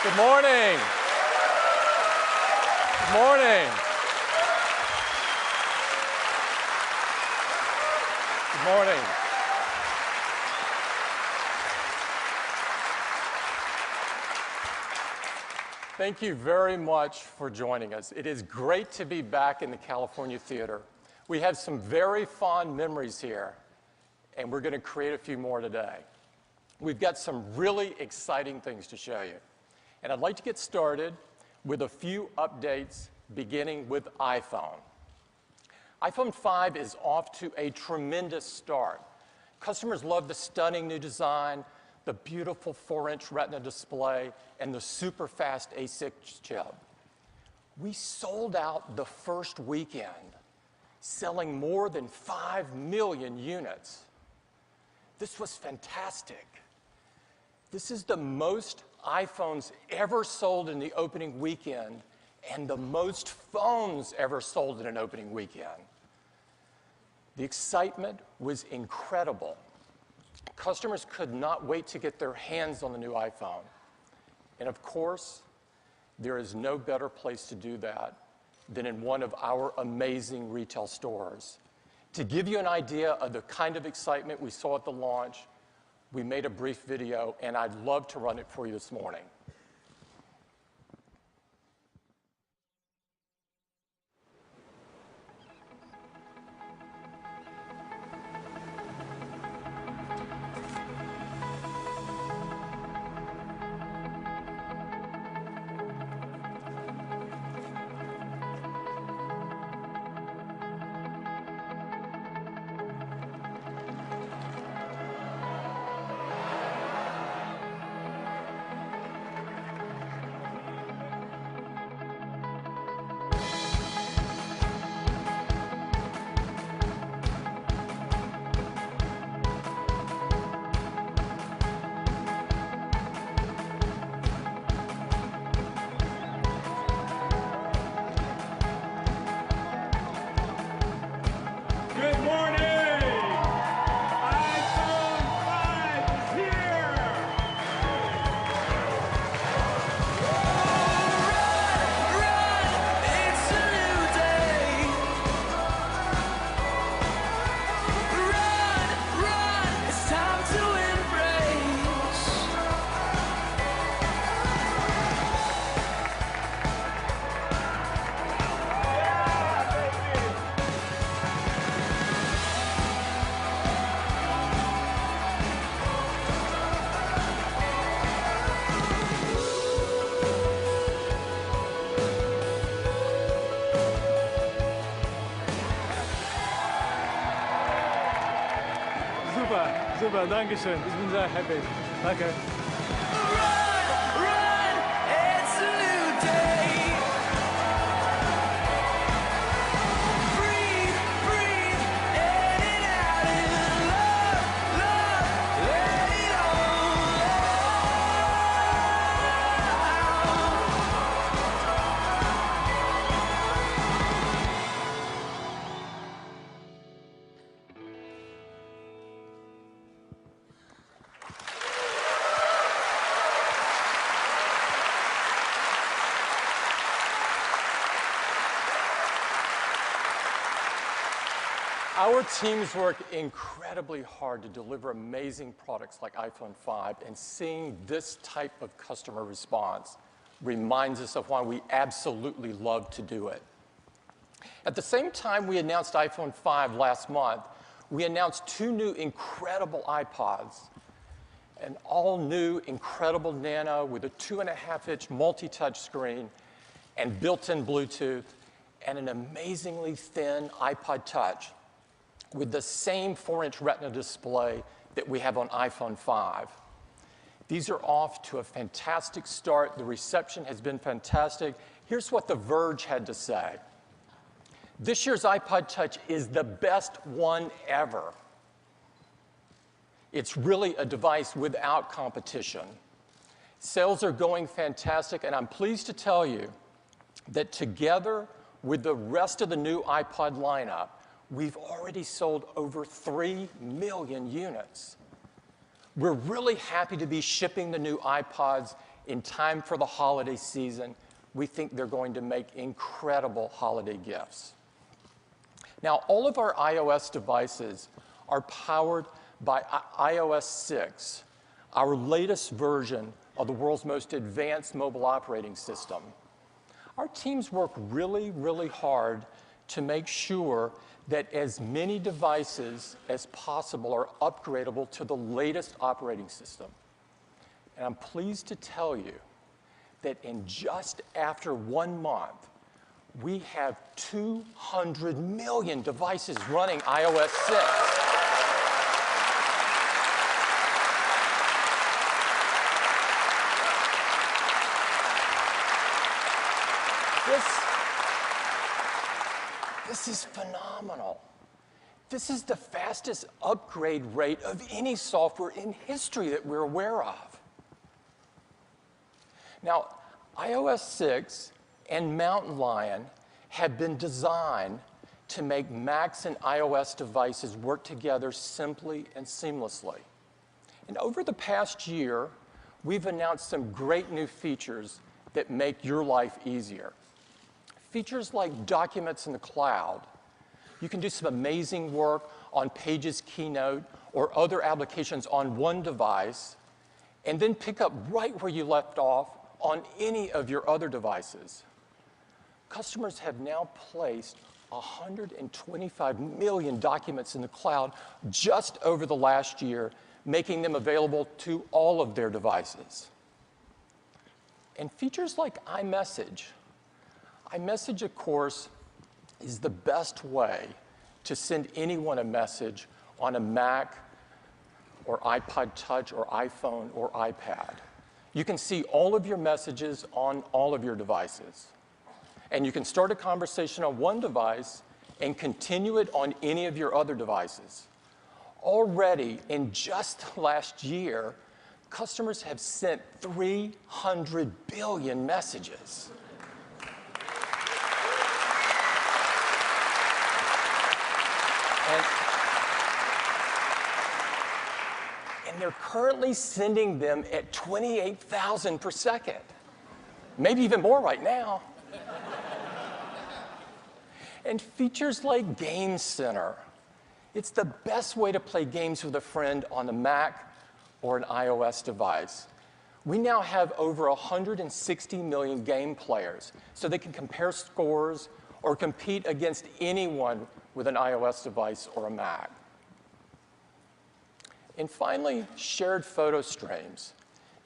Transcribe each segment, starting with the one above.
Good morning. Good morning. Good morning. Thank you very much for joining us. It is great to be back in the California Theater. We have some very fond memories here, and we're going to create a few more today. We've got some really exciting things to show you. And I'd like to get started with a few updates, beginning with iPhone. iPhone 5 is off to a tremendous start. Customers love the stunning new design, the beautiful 4-inch Retina display, and the super fast A6 chip. We sold out the first weekend, selling more than 5 million units. This was fantastic. This is the most iPhones ever sold in the opening weekend and the most phones ever sold in an opening weekend. The excitement was incredible. Customers could not wait to get their hands on the new iPhone. And of course, there is no better place to do that than in one of our amazing retail stores. To give you an idea of the kind of excitement we saw at the launch, we made a brief video, and I'd love to run it for you this morning. Good morning! iPhone 5 is here! Run, it's a new day. Run, it's time to embrace. Super, danke schön. Ich bin sehr happy. Danke. Run, it's a new day. Breathe, in and out in love, let it all Our teams work incredibly hard to deliver amazing products like iPhone 5, and seeing this type of customer response reminds us of why we absolutely love to do it. At the same time we announced iPhone 5 last month, we announced 2 new incredible iPods, an all-new incredible Nano with a 2.5-inch multi-touch screen and built-in Bluetooth, and an amazingly thin iPod Touch with the same 4-inch Retina display that we have on iPhone 5. These are off to a fantastic start. The reception has been fantastic. Here's what The Verge had to say. This year's iPod Touch is the best one ever. It's really a device without competition. Sales are going fantastic, and I'm pleased to tell you that together with the rest of the new iPod lineup, we've already sold over 3 million units. We're really happy to be shipping the new iPods in time for the holiday season. We think they're going to make incredible holiday gifts. Now, all of our iOS devices are powered by iOS 6, our latest version of the world's most advanced mobile operating system. Our teams work really, really hard to make sure that as many devices as possible are upgradable to the latest operating system. And I'm pleased to tell you that in just after 1 month, we have 200 million devices running iOS 6. This is phenomenal. This is the fastest upgrade rate of any software in history that we're aware of. Now, iOS 6 and Mountain Lion have been designed to make Macs and iOS devices work together simply and seamlessly. And over the past year, we've announced some great new features that make your life easier. Features like documents in the cloud. You can do some amazing work on Pages, Keynote, or other applications on one device, and then pick up right where you left off on any of your other devices. Customers have now placed 125 million documents in the cloud just over the last year, making them available to all of their devices. And features like iMessage. iMessage, of course, is the best way to send anyone a message on a Mac or iPod Touch or iPhone or iPad. You can see all of your messages on all of your devices. And you can start a conversation on one device and continue it on any of your other devices. Already, in just last year, customers have sent 300 billion messages. And they're currently sending them at 28,000 per second. Maybe even more right now. And features like Game Center. It's the best way to play games with a friend on a Mac or an iOS device. We now have over 160 million game players, so they can compare scores or compete against anyone with an iOS device or a Mac. And finally, shared photo streams.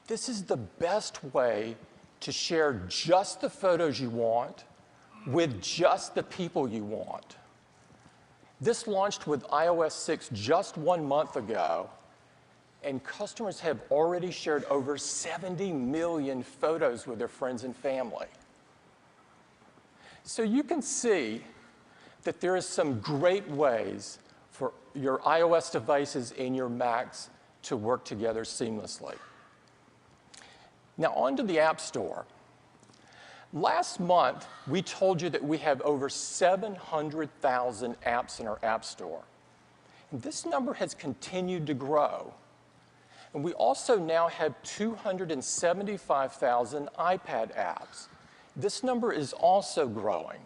This is the best way to share just the photos you want with just the people you want. This launched with iOS 6 just 1 month ago, and customers have already shared over 70 million photos with their friends and family. So you can see that there is some great ways for your iOS devices and your Macs to work together seamlessly. Now on to the App Store. Last month, we told you that we have over 700,000 apps in our App Store. And this number has continued to grow. And we also now have 275,000 iPad apps. This number is also growing.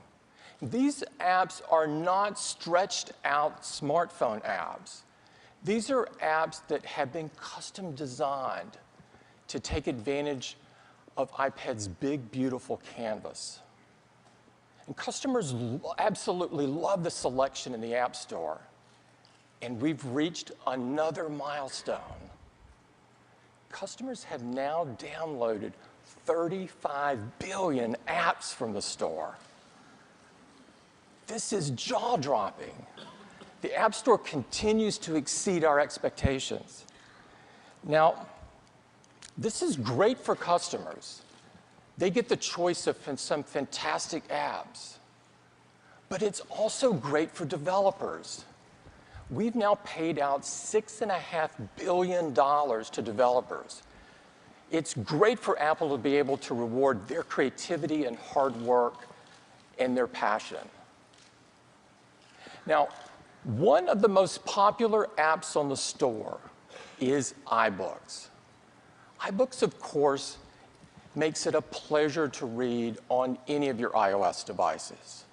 These apps are not stretched out smartphone apps. These are apps that have been custom designed to take advantage of iPad's big, beautiful canvas. And customers absolutely love the selection in the App Store. And we've reached another milestone. Customers have now downloaded 35 billion apps from the store. This is jaw-dropping. The App Store continues to exceed our expectations. Now, this is great for customers. They get the choice of some fantastic apps. But it's also great for developers. We've now paid out $6.5 billion to developers. It's great for Apple to be able to reward their creativity and hard work and their passion. Now, one of the most popular apps on the store is iBooks. iBooks, of course, makes it a pleasure to read on any of your iOS devices.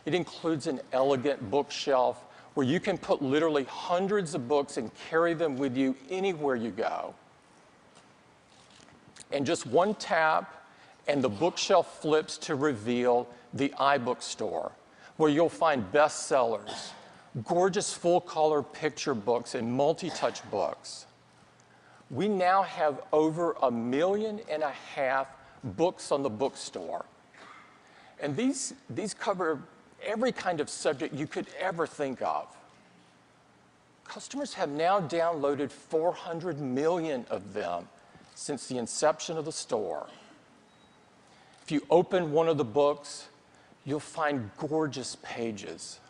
It includes an elegant bookshelf where you can put literally hundreds of books and carry them with you anywhere you go. And just one tap, and the bookshelf flips to reveal the iBook store, where you'll find bestsellers, gorgeous full-color picture books, and multi-touch books. We now have over 1.5 million books on the bookstore. And these cover every kind of subject you could ever think of. Customers have now downloaded 400 million of them since the inception of the store. If you open one of the books, you'll find gorgeous pages.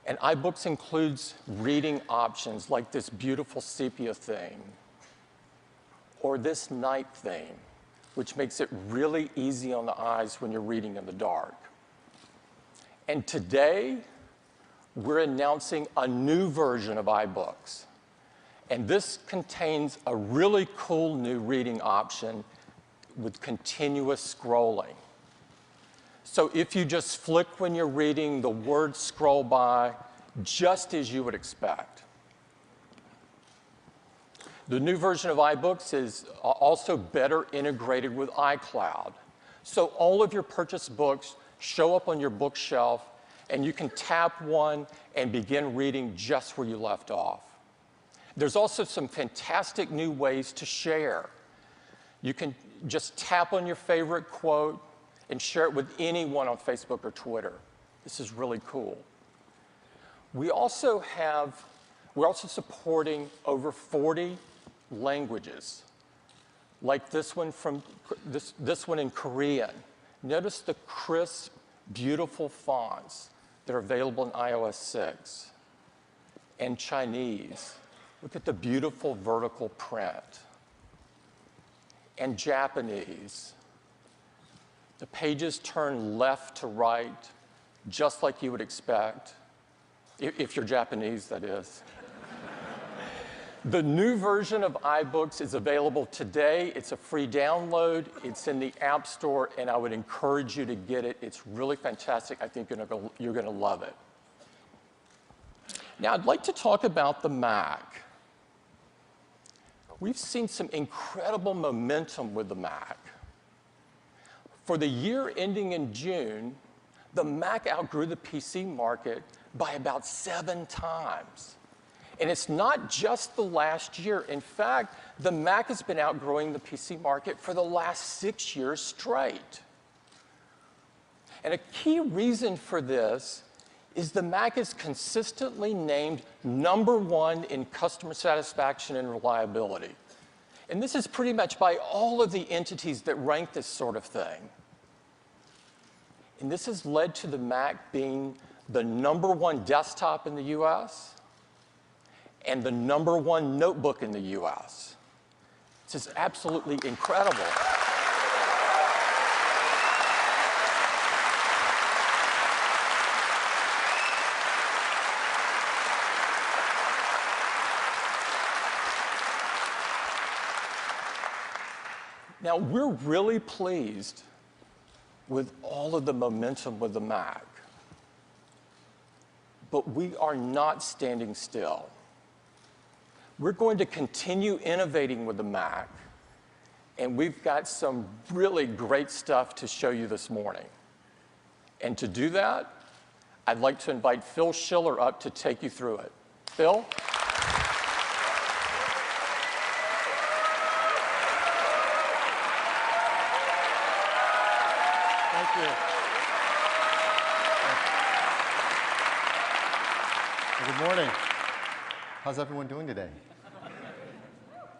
And iBooks includes reading options like this beautiful sepia theme or this night theme, which makes it really easy on the eyes when you're reading in the dark. And today, we're announcing a new version of iBooks. And this contains a really cool new reading option with continuous scrolling. So if you just flick when you're reading, the words scroll by just as you would expect. The new version of iBooks is also better integrated with iCloud. So all of your purchased books show up on your bookshelf, and you can tap one and begin reading just where you left off. There's also some fantastic new ways to share. You can just tap on your favorite quote and share it with anyone on Facebook or Twitter. This is really cool. We're also supporting over 40 languages, like this one in Korean. Notice the crisp, beautiful fonts that are available in iOS 6. And Chinese. Look at the beautiful vertical print. And Japanese. The pages turn left to right, just like you would expect, if you're Japanese, that is. The new version of iBooks is available today. It's a free download. It's in the App Store, and I would encourage you to get it. It's really fantastic. I think you're going to love it. Now, I'd like to talk about the Mac. We've seen some incredible momentum with the Mac. For the year ending in June, the Mac outgrew the PC market by about 7 times. And it's not just the last year. In fact, the Mac has been outgrowing the PC market for the last 6 years straight. And a key reason for this is the Mac is consistently named #1 in customer satisfaction and reliability. And this is pretty much by all of the entities that rank this sort of thing. And this has led to the Mac being the #1 desktop in the US and the #1 notebook in the US. This is absolutely incredible. Now, we're really pleased with all of the momentum with the Mac. But we are not standing still. We're going to continue innovating with the Mac, and we've got some really great stuff to show you this morning. And to do that, I'd like to invite Phil Schiller up to take you through it. Phil? Thank you. Good morning. How's everyone doing today?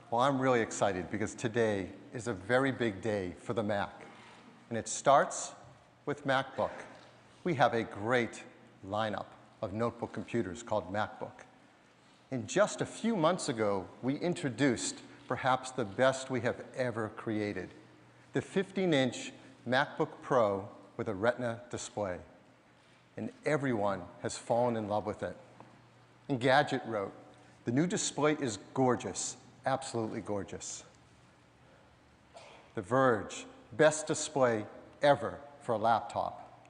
Well, I'm really excited because today is a very big day for the Mac. And it starts with MacBook. We have a great lineup of notebook computers called MacBook. And just a few months ago, we introduced perhaps the best we have ever created, the 15-inch MacBook Pro with a Retina display. And everyone has fallen in love with it. Engadget wrote, "The new display is gorgeous, absolutely gorgeous." The Verge, best display ever for a laptop.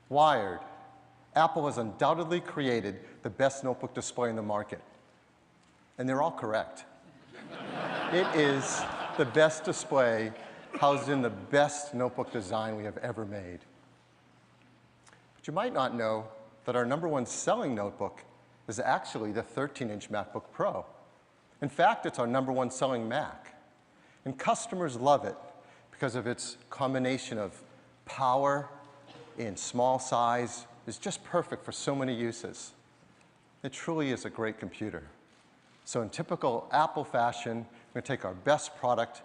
Wired, Apple has undoubtedly created the best notebook display in the market. And they're all correct. It is the best display housed in the best notebook design we have ever made. But you might not know that our #1 selling notebook is actually the 13-inch MacBook Pro. In fact, it's our #1 selling Mac. And customers love it because of its combination of power and small size. It's just perfect for so many uses. It truly is a great computer. So in typical Apple fashion, we're going to take our best product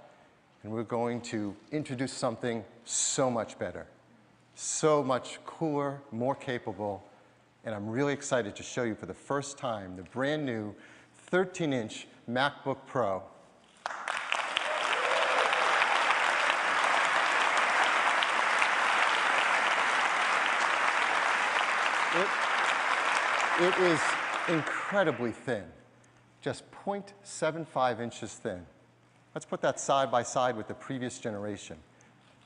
and we're going to introduce something so much better, so much cooler, more capable, and I'm really excited to show you for the first time the brand new 13-inch MacBook Pro. It is incredibly thin, just 0.75 inches thin. Let's put that side by side with the previous generation.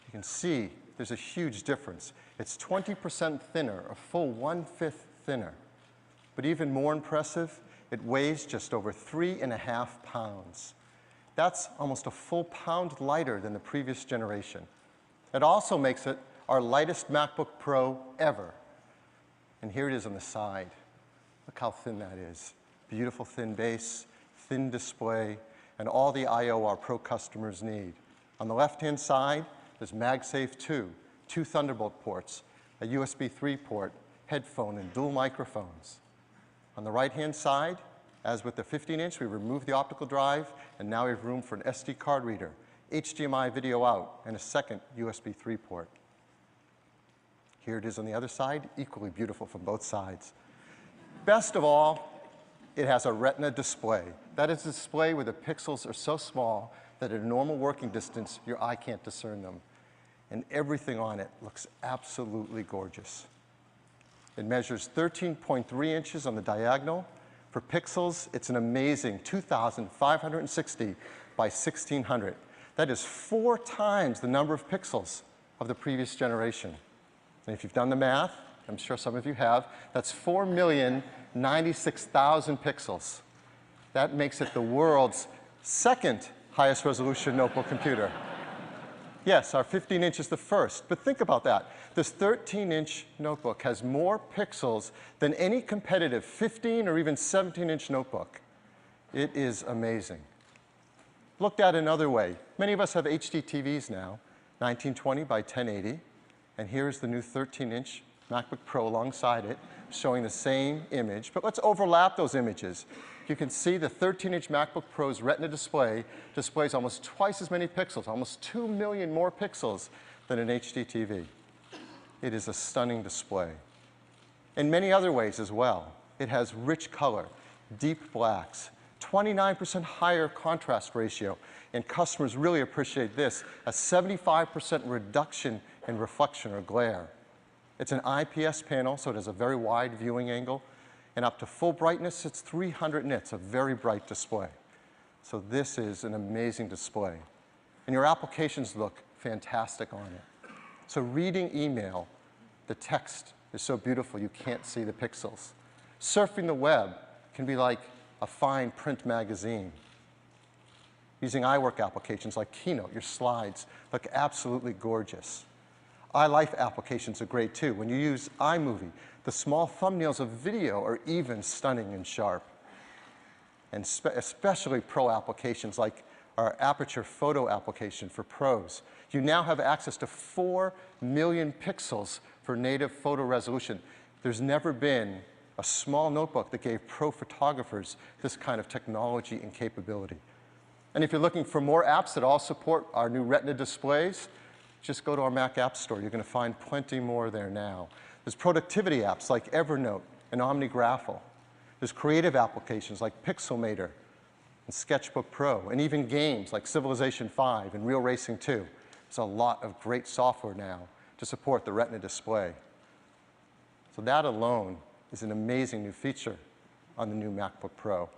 You can see there's a huge difference. It's 20% thinner, a full 1/5 thinner. But even more impressive, it weighs just over 3.5 pounds. That's almost a full pound lighter than the previous generation. It also makes it our lightest MacBook Pro ever. And here it is on the side. Look how thin that is. Beautiful thin base, thin display, and all the I/O our Pro customers need. On the left-hand side, there's MagSafe 2, 2 Thunderbolt ports, a USB 3 port, headphone, and dual microphones. On the right-hand side, as with the 15-inch, we removed the optical drive, and now we have room for an SD card reader, HDMI video out, and a second USB 3 port. Here it is on the other side, equally beautiful from both sides. Best of all, it has a Retina display. That is a display where the pixels are so small that at a normal working distance, your eye can't discern them. And everything on it looks absolutely gorgeous. It measures 13.3 inches on the diagonal. For pixels, it's an amazing 2,560 by 1,600. That is 4 times the number of pixels of the previous generation. And if you've done the math, I'm sure some of you have, that's 4,096,000 pixels. That makes it the world's second highest resolution notebook computer. Yes, our 15-inch is the first, but think about that. This 13-inch notebook has more pixels than any competitive 15 or even 17-inch notebook. It is amazing. Looked at another way, many of us have HD TVs now, 1920 by 1080, and here's the new 13-inch MacBook Pro alongside it, showing the same image, but let's overlap those images. You can see the 13-inch MacBook Pro's Retina display displays almost twice as many pixels, almost 2 million more pixels than an HD TV. It is a stunning display. In many other ways as well, it has rich color, deep blacks, 29% higher contrast ratio, and customers really appreciate this, a 75% reduction in reflection or glare. It's an IPS panel, so it has a very wide viewing angle, and up to full brightness, it's 300 nits, a very bright display. So this is an amazing display. And your applications look fantastic on it. So reading email, the text is so beautiful you can't see the pixels. Surfing the web can be like a fine print magazine. Using iWork applications like Keynote, your slides look absolutely gorgeous. iLife applications are great too. When you use iMovie, the small thumbnails of video are even stunning and sharp. And especially pro applications like our Aperture photo application for pros. You now have access to 4 million pixels for native photo resolution. There's never been a small notebook that gave pro photographers this kind of technology and capability. And if you're looking for more apps that all support our new Retina displays, just go to our Mac App Store. You're going to find plenty more there now. There's productivity apps like Evernote and OmniGraffle. There's creative applications like Pixelmator and Sketchbook Pro, and even games like Civilization 5 and Real Racing 2. There's a lot of great software now to support the Retina display. So that alone is an amazing new feature on the new MacBook Pro.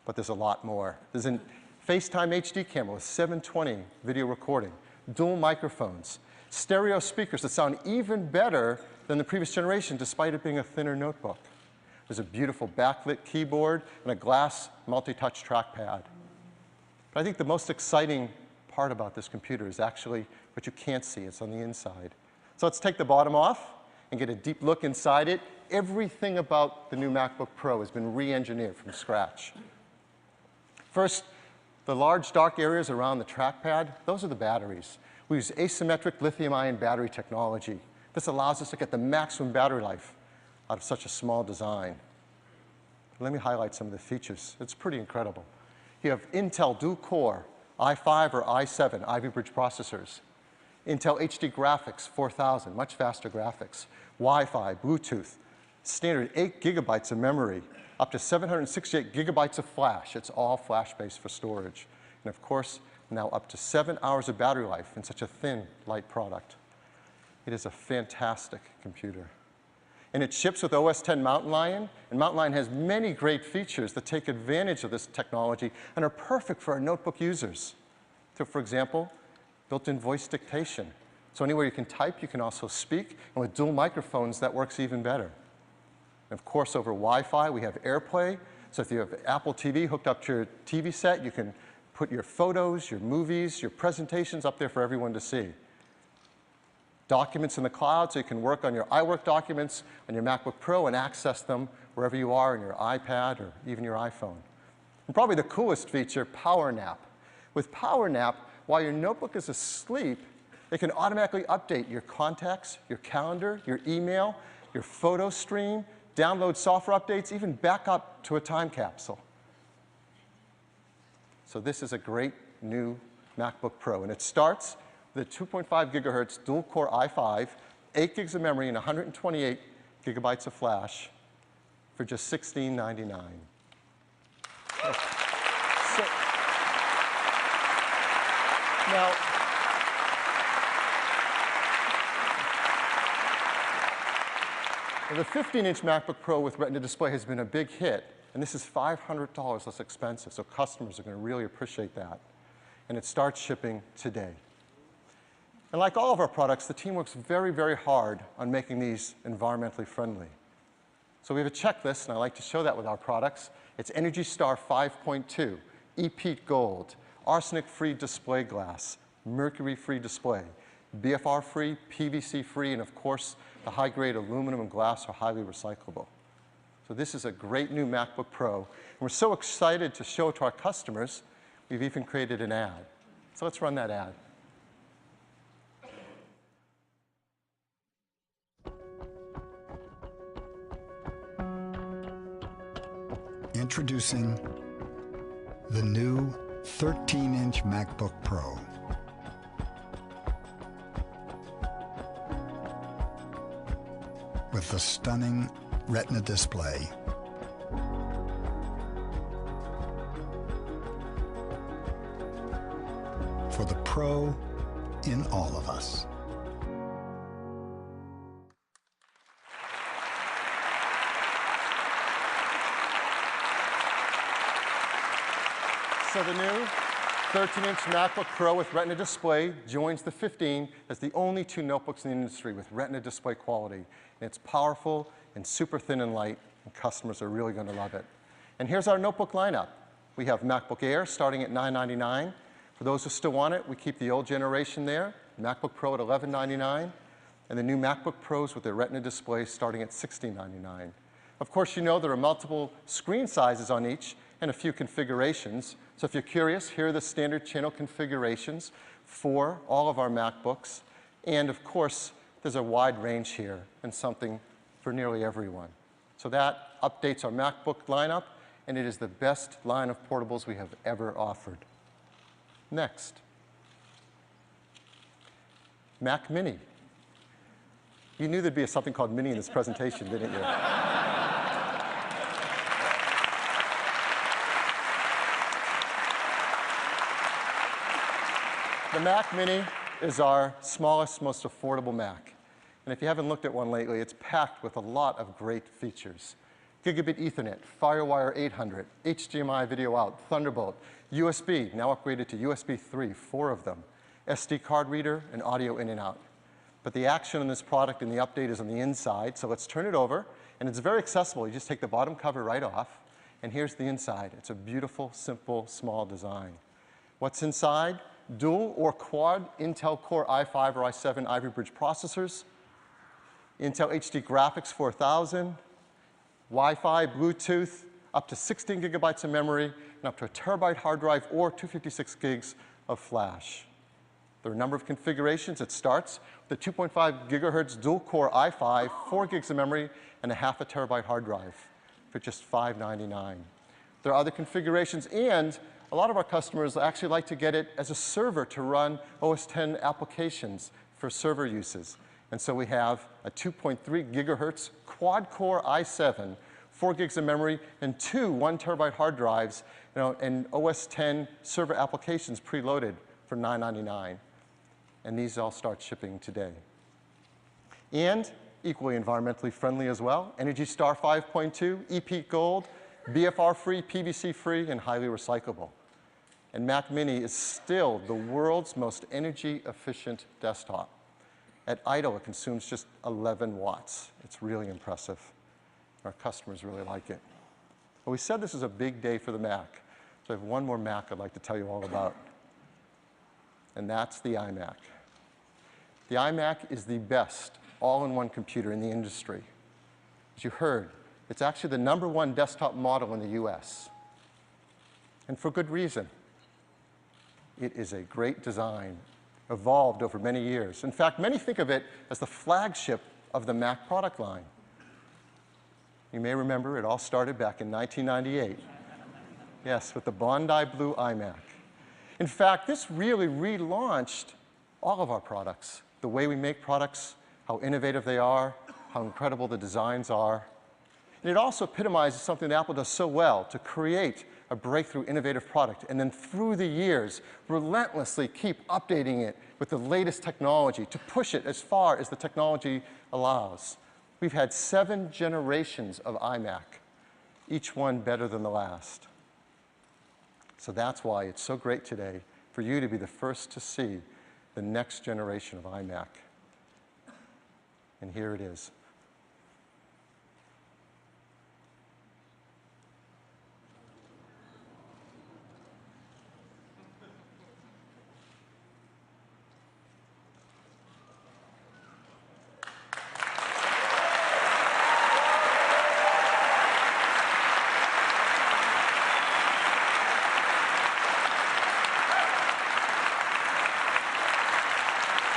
But there's a lot more. There's a FaceTime HD camera with 720 video recording, dual microphones, stereo speakers that sound even better than the previous generation despite it being a thinner notebook. There's a beautiful backlit keyboard and a glass multi-touch trackpad. But I think the most exciting part about this computer is actually what you can't see. It's on the inside. So let's take the bottom off and get a deep look inside it. Everything about the new MacBook Pro has been re-engineered from scratch. First, the large dark areas around the trackpad, those are the batteries. We use asymmetric lithium-ion battery technology. This allows us to get the maximum battery life out of such a small design. Let me highlight some of the features. It's pretty incredible. You have Intel dual-core i5 or i7 Ivy Bridge processors, Intel HD graphics 4000, much faster graphics, Wi-Fi, Bluetooth, standard 8 gigabytes of memory, up to 768 gigabytes of flash. It's all flash-based for storage. And of course, now up to 7 hours of battery life in such a thin, light product. It is a fantastic computer. And it ships with OS X Mountain Lion, and Mountain Lion has many great features that take advantage of this technology and are perfect for our notebook users. So for example, built-in voice dictation. So anywhere you can type, you can also speak, and with dual microphones, that works even better. And of course, over Wi-Fi, we have AirPlay. So if you have Apple TV hooked up to your TV set, you can put your photos, your movies, your presentations up there for everyone to see. Documents in the cloud, so you can work on your iWork documents on your MacBook Pro and access them wherever you are on your iPad or even your iPhone. And probably the coolest feature, Power Nap. With Power Nap, while your notebook is asleep, it can automatically update your contacts, your calendar, your email, your photo stream, download software updates, even back up to a time capsule. So this is a great new MacBook Pro, and it starts with a 2.5 gigahertz dual-core i5, 8 gigs of memory, and 128 gigabytes of flash for just $16.99. So, now, the 15-inch MacBook Pro with Retina display has been a big hit, and this is $500 less expensive, so customers are going to really appreciate that. And it starts shipping today. And like all of our products, the team works very, very hard on making these environmentally friendly. So we have a checklist, and I like to show that with our products. It's Energy Star 5.2, EPEAT Gold, arsenic-free display glass, mercury-free display, BFR-free, PVC-free, and of course, the high-grade aluminum and glass are highly recyclable. So this is a great new MacBook Pro, and we're so excited to show it to our customers, we've even created an ad. So let's run that ad. Introducing the new 13-inch MacBook Pro. With the stunning Retina display, for the pro in all of us. So the new 13-inch MacBook Pro with Retina display joins the 15 as the only two notebooks in the industry with Retina display quality. And it's powerful and super thin and light, and customers are really going to love it. And here's our notebook lineup. We have MacBook Air starting at $999. For those who still want it, we keep the old generation there, MacBook Pro at $1199, and the new MacBook Pros with their Retina display starting at $1699. Of course, you know there are multiple screen sizes on each and a few configurations. So if you're curious, here are the standard channel configurations for all of our MacBooks. And of course, there's a wide range here and something for nearly everyone. So that updates our MacBook lineup, and it is the best line of portables we have ever offered. Next, Mac Mini. You knew there'd be something called Mini in this presentation, didn't you? The Mac Mini is our smallest, most affordable Mac. And if you haven't looked at one lately, it's packed with a lot of great features. Gigabit Ethernet, FireWire 800, HDMI video out, Thunderbolt, USB, now upgraded to USB 3, 4 of them. SD card reader, and audio in and out. But the action on this product and the update is on the inside, so let's turn it over. And it's very accessible. You just take the bottom cover right off, and here's the inside. It's a beautiful, simple, small design. What's inside? Dual or quad Intel Core i5 or i7 Ivy Bridge processors, Intel HD Graphics 4000, Wi-Fi, Bluetooth, up to 16 gigabytes of memory, and up to a terabyte hard drive or 256 gigs of flash. There are a number of configurations. It starts with a 2.5 gigahertz dual-core i5, 4 gigs of memory, and a half a terabyte hard drive for just $599. There are other configurations, and a lot of our customers actually like to get it as a server to run OS X applications for server uses. And so we have a 2.3 gigahertz quad-core i7, 4 gigs of memory, and two 1 terabyte hard drives, and OS X server applications preloaded for $999. And these all start shipping today. And equally environmentally friendly as well, Energy Star 5.2, EP Gold, BFR-free, PVC-free, and highly recyclable. And Mac Mini is still the world's most energy-efficient desktop. At idle, it consumes just 11 watts. It's really impressive. Our customers really like it. Well, we said this is a big day for the Mac, so I have one more Mac I'd like to tell you all about, and that's the iMac. The iMac is the best all-in-one computer in the industry. As you heard, it's actually the #1 desktop model in the US, and for good reason. It is a great design, evolved over many years. In fact, many think of it as the flagship of the Mac product line. You may remember it all started back in 1998. Yes, with the Bondi Blue iMac. In fact, this really relaunched all of our products, the way we make products, how innovative they are, how incredible the designs are. And it also epitomizes something that Apple does so well, to create a breakthrough innovative product, and then through the years, relentlessly keep updating it with the latest technology to push it as far as the technology allows. We've had 7 generations of iMac, each one better than the last. So that's why it's so great today for you to be the first to see the next generation of iMac. And here it is.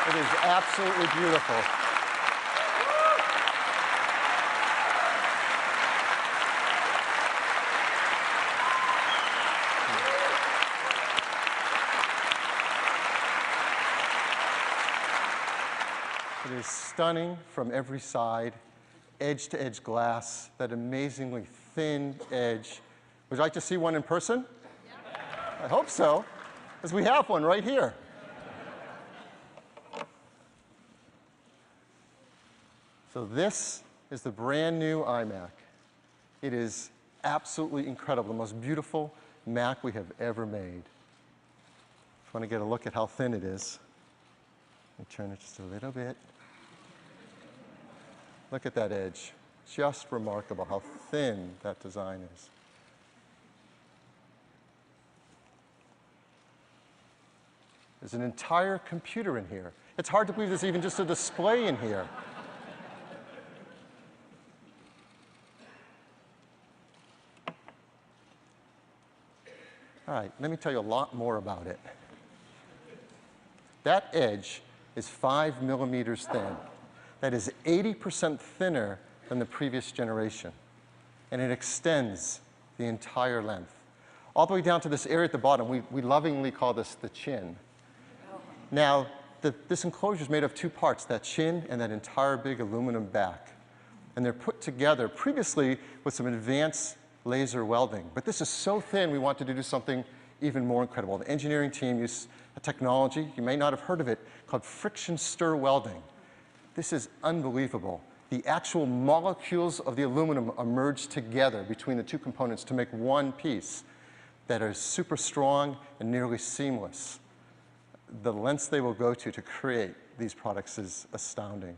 It is absolutely beautiful. It is stunning from every side, edge-to-edge glass, that amazingly thin edge. Would you like to see one in person? Yeah. I hope so, because we have one right here. So this is the brand new iMac. It is absolutely incredible, the most beautiful Mac we have ever made. If you want to get a look at how thin it is, let me turn it just a little bit. Look at that edge. Just remarkable how thin that design is. There's an entire computer in here. It's hard to believe there's even just a display in here. All right, let me tell you a lot more about it. That edge is 5 millimeters thin. That is 80% thinner than the previous generation. And it extends the entire length. All the way down to this area at the bottom, we lovingly call this the chin. Now, this enclosure is made of 2 parts, that chin and that entire big aluminum back. And they're put together previously with some advanced laser welding. But this is so thin, we wanted to do something even more incredible. The engineering team used a technology, you may not have heard of it, called friction stir welding. This is unbelievable. The actual molecules of the aluminum are merged together between the 2 components to make one piece that is super strong and nearly seamless. the lengths they will go to create these products is astounding.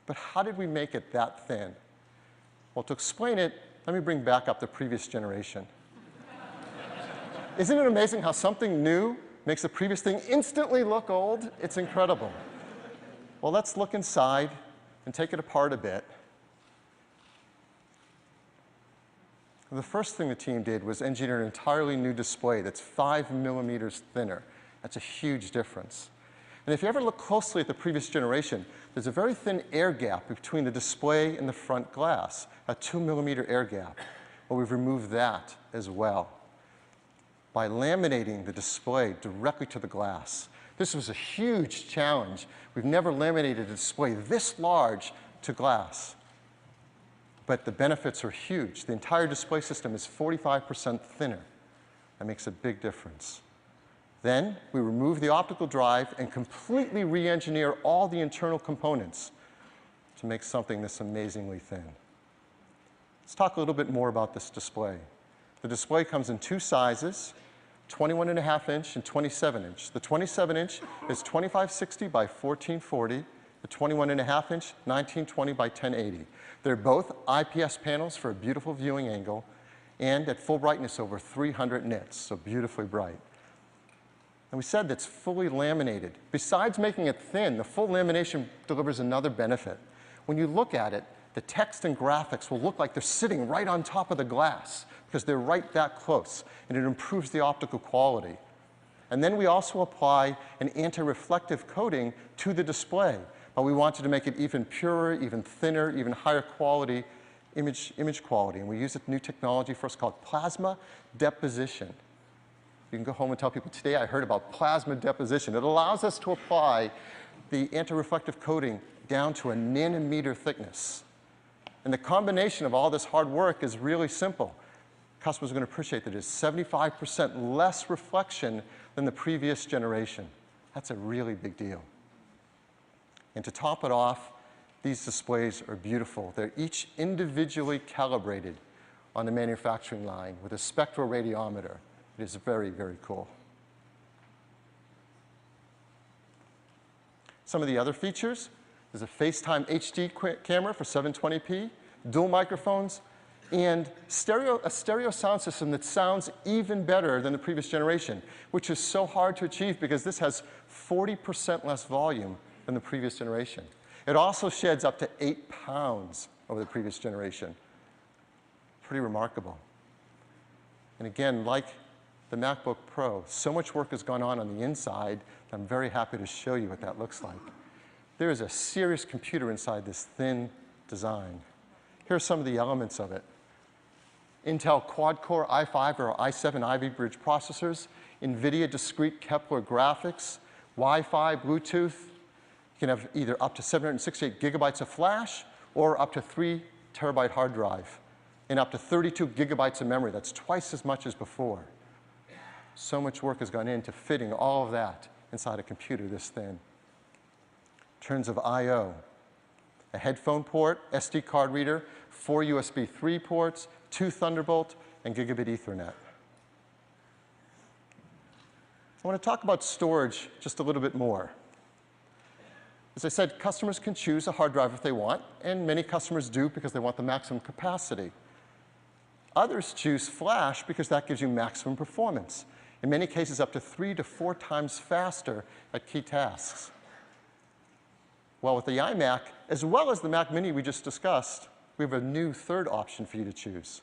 But how did we make it that thin? Well, to explain it, let me bring back up the previous generation. Isn't it amazing how something new makes the previous thing instantly look old? It's incredible. Well, let's look inside and take it apart a bit. The first thing the team did was engineer an entirely new display that's 5 millimeters thinner. That's a huge difference. And if you ever look closely at the previous generation, there's a very thin air gap between the display and the front glass, a 2 millimeter air gap. Well, we've removed that as well by laminating the display directly to the glass. This was a huge challenge. We've never laminated a display this large to glass. But the benefits are huge. The entire display system is 45% thinner. That makes a big difference. Then we remove the optical drive and completely re-engineer all the internal components to make something this amazingly thin. Let's talk a little bit more about this display. The display comes in two sizes, 21.5 inch and 27 inch. The 27 inch is 2560 by 1440. The 21.5 inch, 1920 by 1080. They're both IPS panels for a beautiful viewing angle and at full brightness over 300 nits, so beautifully bright. And we said that's fully laminated. Besides making it thin, the full lamination delivers another benefit. When you look at it, the text and graphics will look like they're sitting right on top of the glass because they're right that close, and it improves the optical quality. And then we also apply an anti-reflective coating to the display, but we wanted to make it even purer, even thinner, even higher quality image quality. And we use a new technology for us called plasma deposition. You can go home and tell people, today I heard about plasma deposition. It allows us to apply the anti-reflective coating down to a nanometer thickness. And the combination of all this hard work is really simple. Customers are going to appreciate that it's 75% less reflection than the previous generation. That's a really big deal. And to top it off, these displays are beautiful. They're each individually calibrated on the manufacturing line with a spectroradiometer. It is very, very cool. Some of the other features, there's a FaceTime HD camera for 720p, dual microphones, and a stereo sound system that sounds even better than the previous generation, which is so hard to achieve because this has 40% less volume than the previous generation. It also sheds up to 8 pounds over the previous generation. Pretty remarkable. And again, like the MacBook Pro, so much work has gone on the inside that I'm very happy to show you what that looks like. There is a serious computer inside this thin design. Here are some of the elements of it. Intel quad-core i5 or i7 Ivy Bridge processors, NVIDIA discrete Kepler graphics, Wi-Fi, Bluetooth. You can have either up to 768 gigabytes of flash or up to 3 terabyte hard drive and up to 32 gigabytes of memory. That's twice as much as before. So much work has gone into fitting all of that inside a computer this thin. In terms of I/O, a headphone port, SD card reader, 4 USB 3 ports, 2 Thunderbolt, and gigabit Ethernet. I want to talk about storage just a little bit more. As I said, customers can choose a hard drive if they want, and many customers do because they want the maximum capacity. Others choose flash because that gives you maximum performance. In many cases, up to 3 to 4 times faster at key tasks. Well, with the iMac, as well as the Mac Mini we just discussed, we have a new third option for you to choose.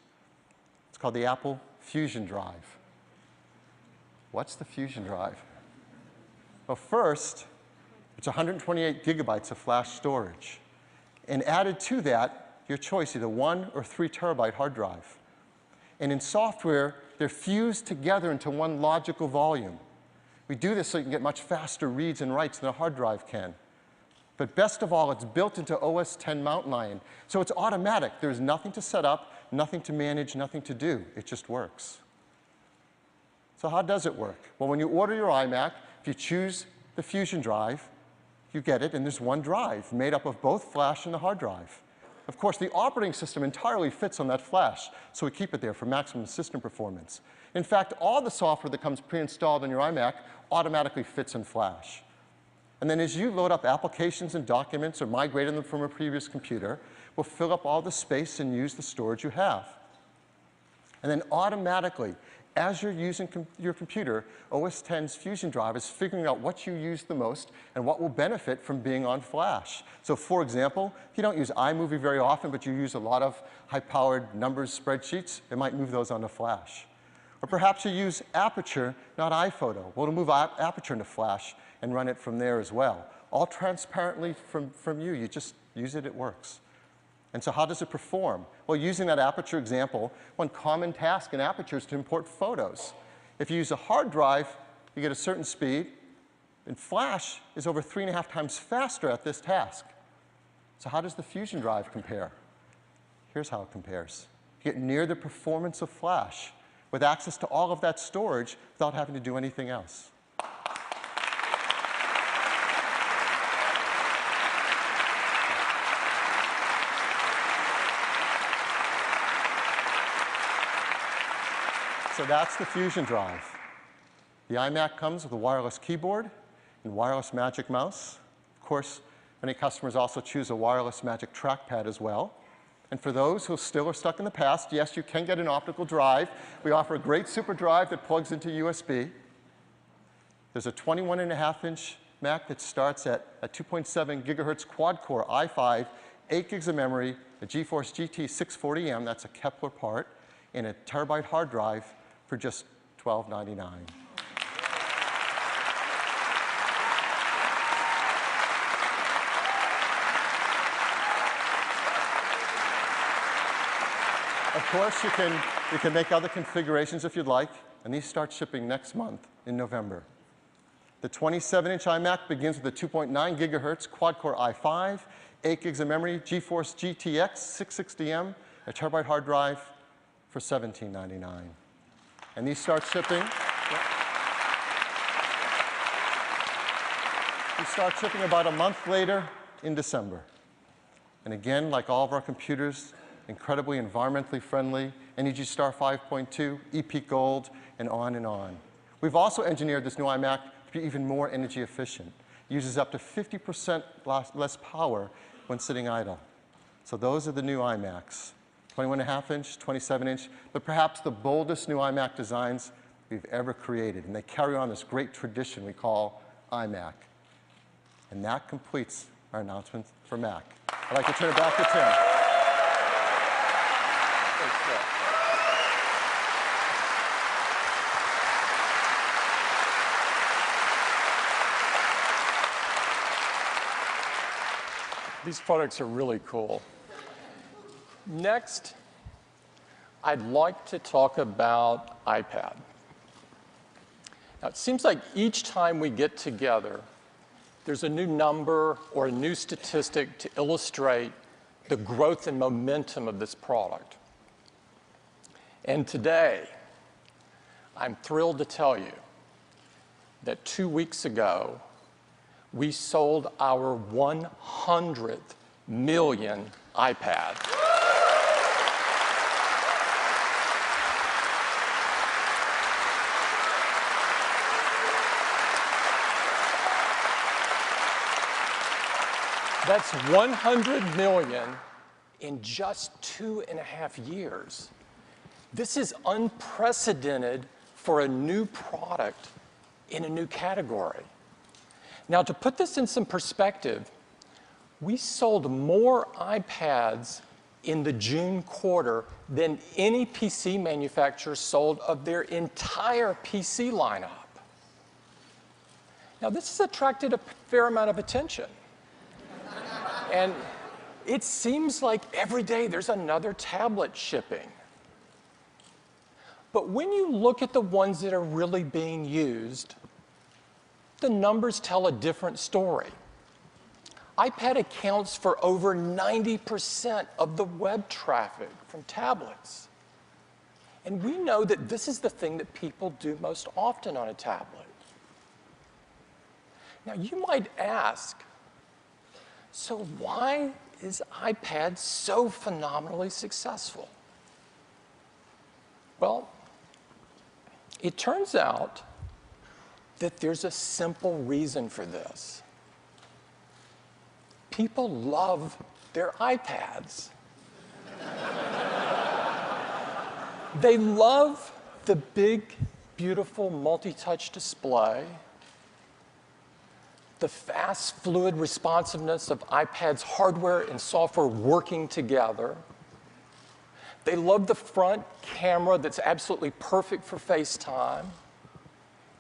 It's called the Apple Fusion Drive. What's the Fusion Drive? Well, first, it's 128 gigabytes of flash storage. And added to that, your choice, either 1 or 3 terabyte hard drive. And in software, they're fused together into one logical volume. We do this so you can get much faster reads and writes than a hard drive can. But best of all, it's built into OS X Mountain Lion. So it's automatic. There's nothing to set up, nothing to manage, nothing to do. It just works. So how does it work? Well, when you order your iMac, if you choose the Fusion Drive, you get it, and there's one drive made up of both flash and the hard drive. Of course, the operating system entirely fits on that flash, so we keep it there for maximum system performance. In fact, all the software that comes pre-installed on your iMac automatically fits in flash. And then as you load up applications and documents or migrate them from a previous computer, we'll fill up all the space and use the storage you have. And then automatically, as you're using your computer, OS X's Fusion Drive is figuring out what you use the most and what will benefit from being on flash. So for example, if you don't use iMovie very often, but you use a lot of high-powered numbers spreadsheets, it might move those onto flash. Or perhaps you use Aperture, not iPhoto. Well, it'll move Aperture into flash and run it from there as well. All transparently from you. You just use it, it works. And so how does it perform? Well, using that Aperture example, one common task in Aperture is to import photos. If you use a hard drive, you get a certain speed, and Flash is over 3.5 times faster at this task. So how does the Fusion Drive compare? Here's how it compares. You get near the performance of Flash with access to all of that storage without having to do anything else. So that's the Fusion Drive. The iMac comes with a wireless keyboard and wireless Magic Mouse. Of course, many customers also choose a wireless Magic Trackpad as well. And for those who still are stuck in the past, yes, you can get an optical drive. We offer a great super drive that plugs into USB. There's a 21.5-inch Mac that starts at a 2.7 gigahertz quad-core i5, 8 gigs of memory, a GeForce GT 640M, that's a Kepler part, and a terabyte hard drive for just $12.99. Of course, you can make other configurations if you'd like, and these start shipping next month in November. The 27-inch iMac begins with a 2.9 gigahertz quad-core i5, 8 gigs of memory, GeForce GTX 660M, a terabyte hard drive for $17.99. And these start shipping. These start shipping about a month later in December. And again, like all of our computers, incredibly environmentally friendly, Energy Star 5.2, EPEAT Gold, and on and on. We've also engineered this new iMac to be even more energy efficient. It uses up to 50% less power when sitting idle. So those are the new iMacs. 21.5-inch, 27-inch, but perhaps the boldest new iMac designs we've ever created. And they carry on this great tradition we call iMac. And that completes our announcement for Mac. I'd like to turn it back to Tim. These products are really cool. Next, I'd like to talk about iPad. Now, it seems like each time we get together, there's a new number or a new statistic to illustrate the growth and momentum of this product. And today, I'm thrilled to tell you that 2 weeks ago, we sold our 100th million iPad. That's 100 million in just 2.5 years. This is unprecedented for a new product in a new category. Now, to put this in some perspective, we sold more iPads in the June quarter than any PC manufacturer sold of their entire PC lineup. Now, this has attracted a fair amount of attention. And it seems like every day there's another tablet shipping. But when you look at the ones that are really being used, the numbers tell a different story. iPad accounts for over 90% of the web traffic from tablets. And we know that this is the thing that people do most often on a tablet. Now, you might ask, so why is iPad so phenomenally successful? Well, it turns out that there's a simple reason for this. People love their iPads. They love the big, beautiful multi-touch display, the fast, fluid responsiveness of iPad's hardware and software working together. They love the front camera that's absolutely perfect for FaceTime,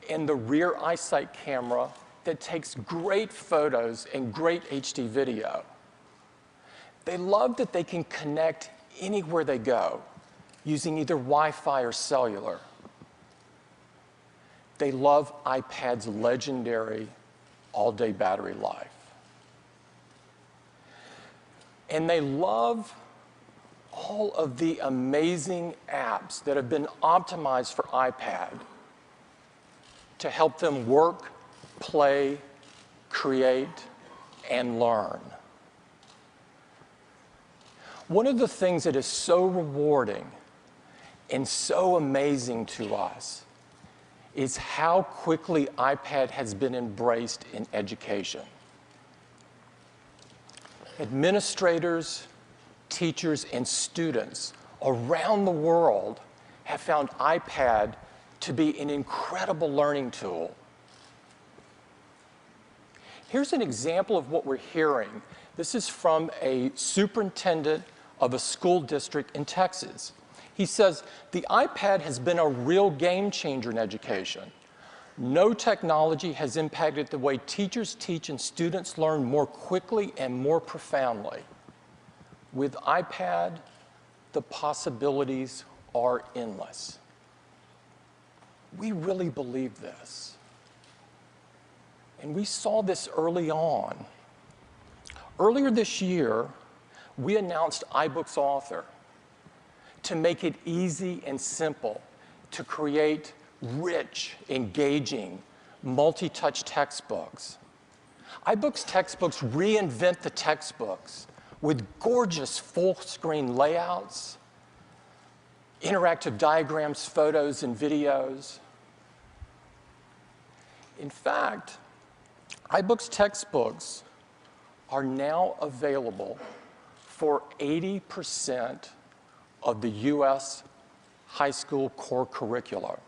and the rear eyesight camera that takes great photos and great HD video. They love that they can connect anywhere they go using either Wi-Fi or cellular. They love iPad's legendary all-day battery life. And they love all of the amazing apps that have been optimized for iPad to help them work, play, create, and learn. One of the things that is so rewarding and so amazing to us is how quickly iPad has been embraced in education. Administrators, teachers, and students around the world have found iPad to be an incredible learning tool. Here's an example of what we're hearing. This is from a superintendent of a school district in Texas. He says, the iPad has been a real game changer in education. No technology has impacted the way teachers teach and students learn more quickly and more profoundly. With iPad, the possibilities are endless. We really believe this. And we saw this early on. Earlier this year, we announced iBooks Author to make it easy and simple to create rich, engaging, multi-touch textbooks. iBooks textbooks reinvent the textbooks with gorgeous full-screen layouts, interactive diagrams, photos, and videos. In fact, iBooks textbooks are now available for 80% of the US high school core curricula.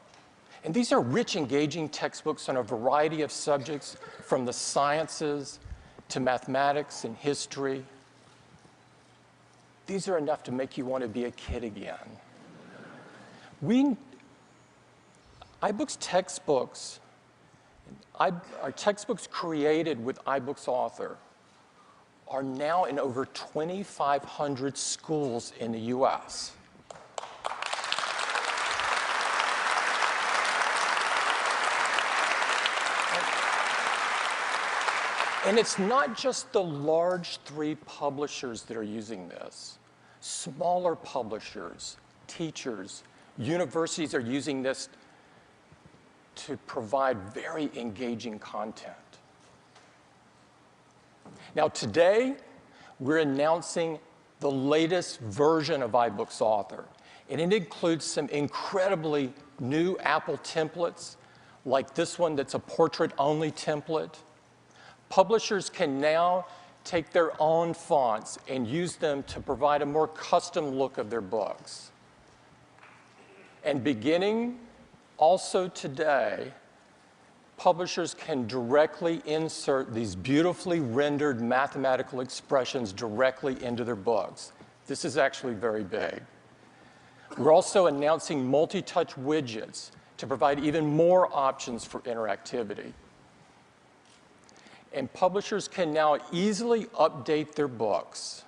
And these are rich, engaging textbooks on a variety of subjects, from the sciences to mathematics and history. These are enough to make you want to be a kid again. iBooks textbooks, our textbooks created with iBooks Author are now in over 2,500 schools in the US. And it's not just the large 3 publishers that are using this. Smaller publishers, teachers, universities are using this to provide very engaging content. Now today, we're announcing the latest version of iBooks Author, and it includes some incredibly new Apple templates, like this one that's a portrait-only template. Publishers can now take their own fonts and use them to provide a more custom look of their books. And beginning also today, publishers can directly insert these beautifully rendered mathematical expressions directly into their books. This is actually very big. We're also announcing multi-touch widgets to provide even more options for interactivity. And publishers can now easily update their books.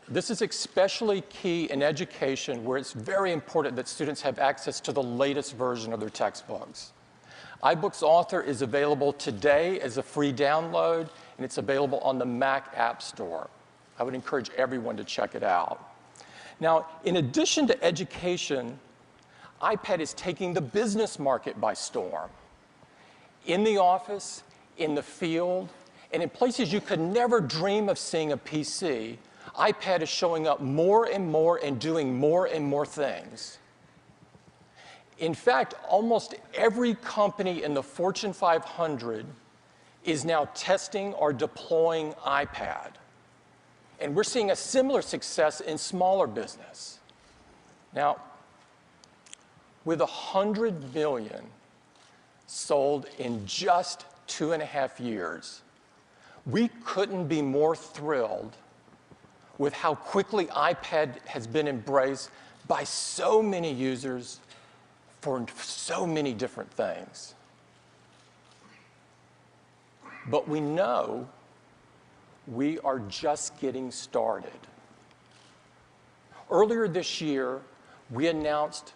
This is especially key in education, where it's very important that students have access to the latest version of their textbooks. iBooks Author is available today as a free download, and it's available on the Mac App Store. I would encourage everyone to check it out. Now, in addition to education, iPad is taking the business market by storm. In the office, in the field, And in places you could never dream of seeing a PC, iPad is showing up more and more and doing more and more things. In fact, almost every company in the Fortune 500 is now testing or deploying iPad. And we're seeing a similar success in smaller business. Now, with 100 million sold in just 2.5 years, we couldn't be more thrilled with how quickly iPad has been embraced by so many users for so many different things. But we know we are just getting started. Earlier this year, we announced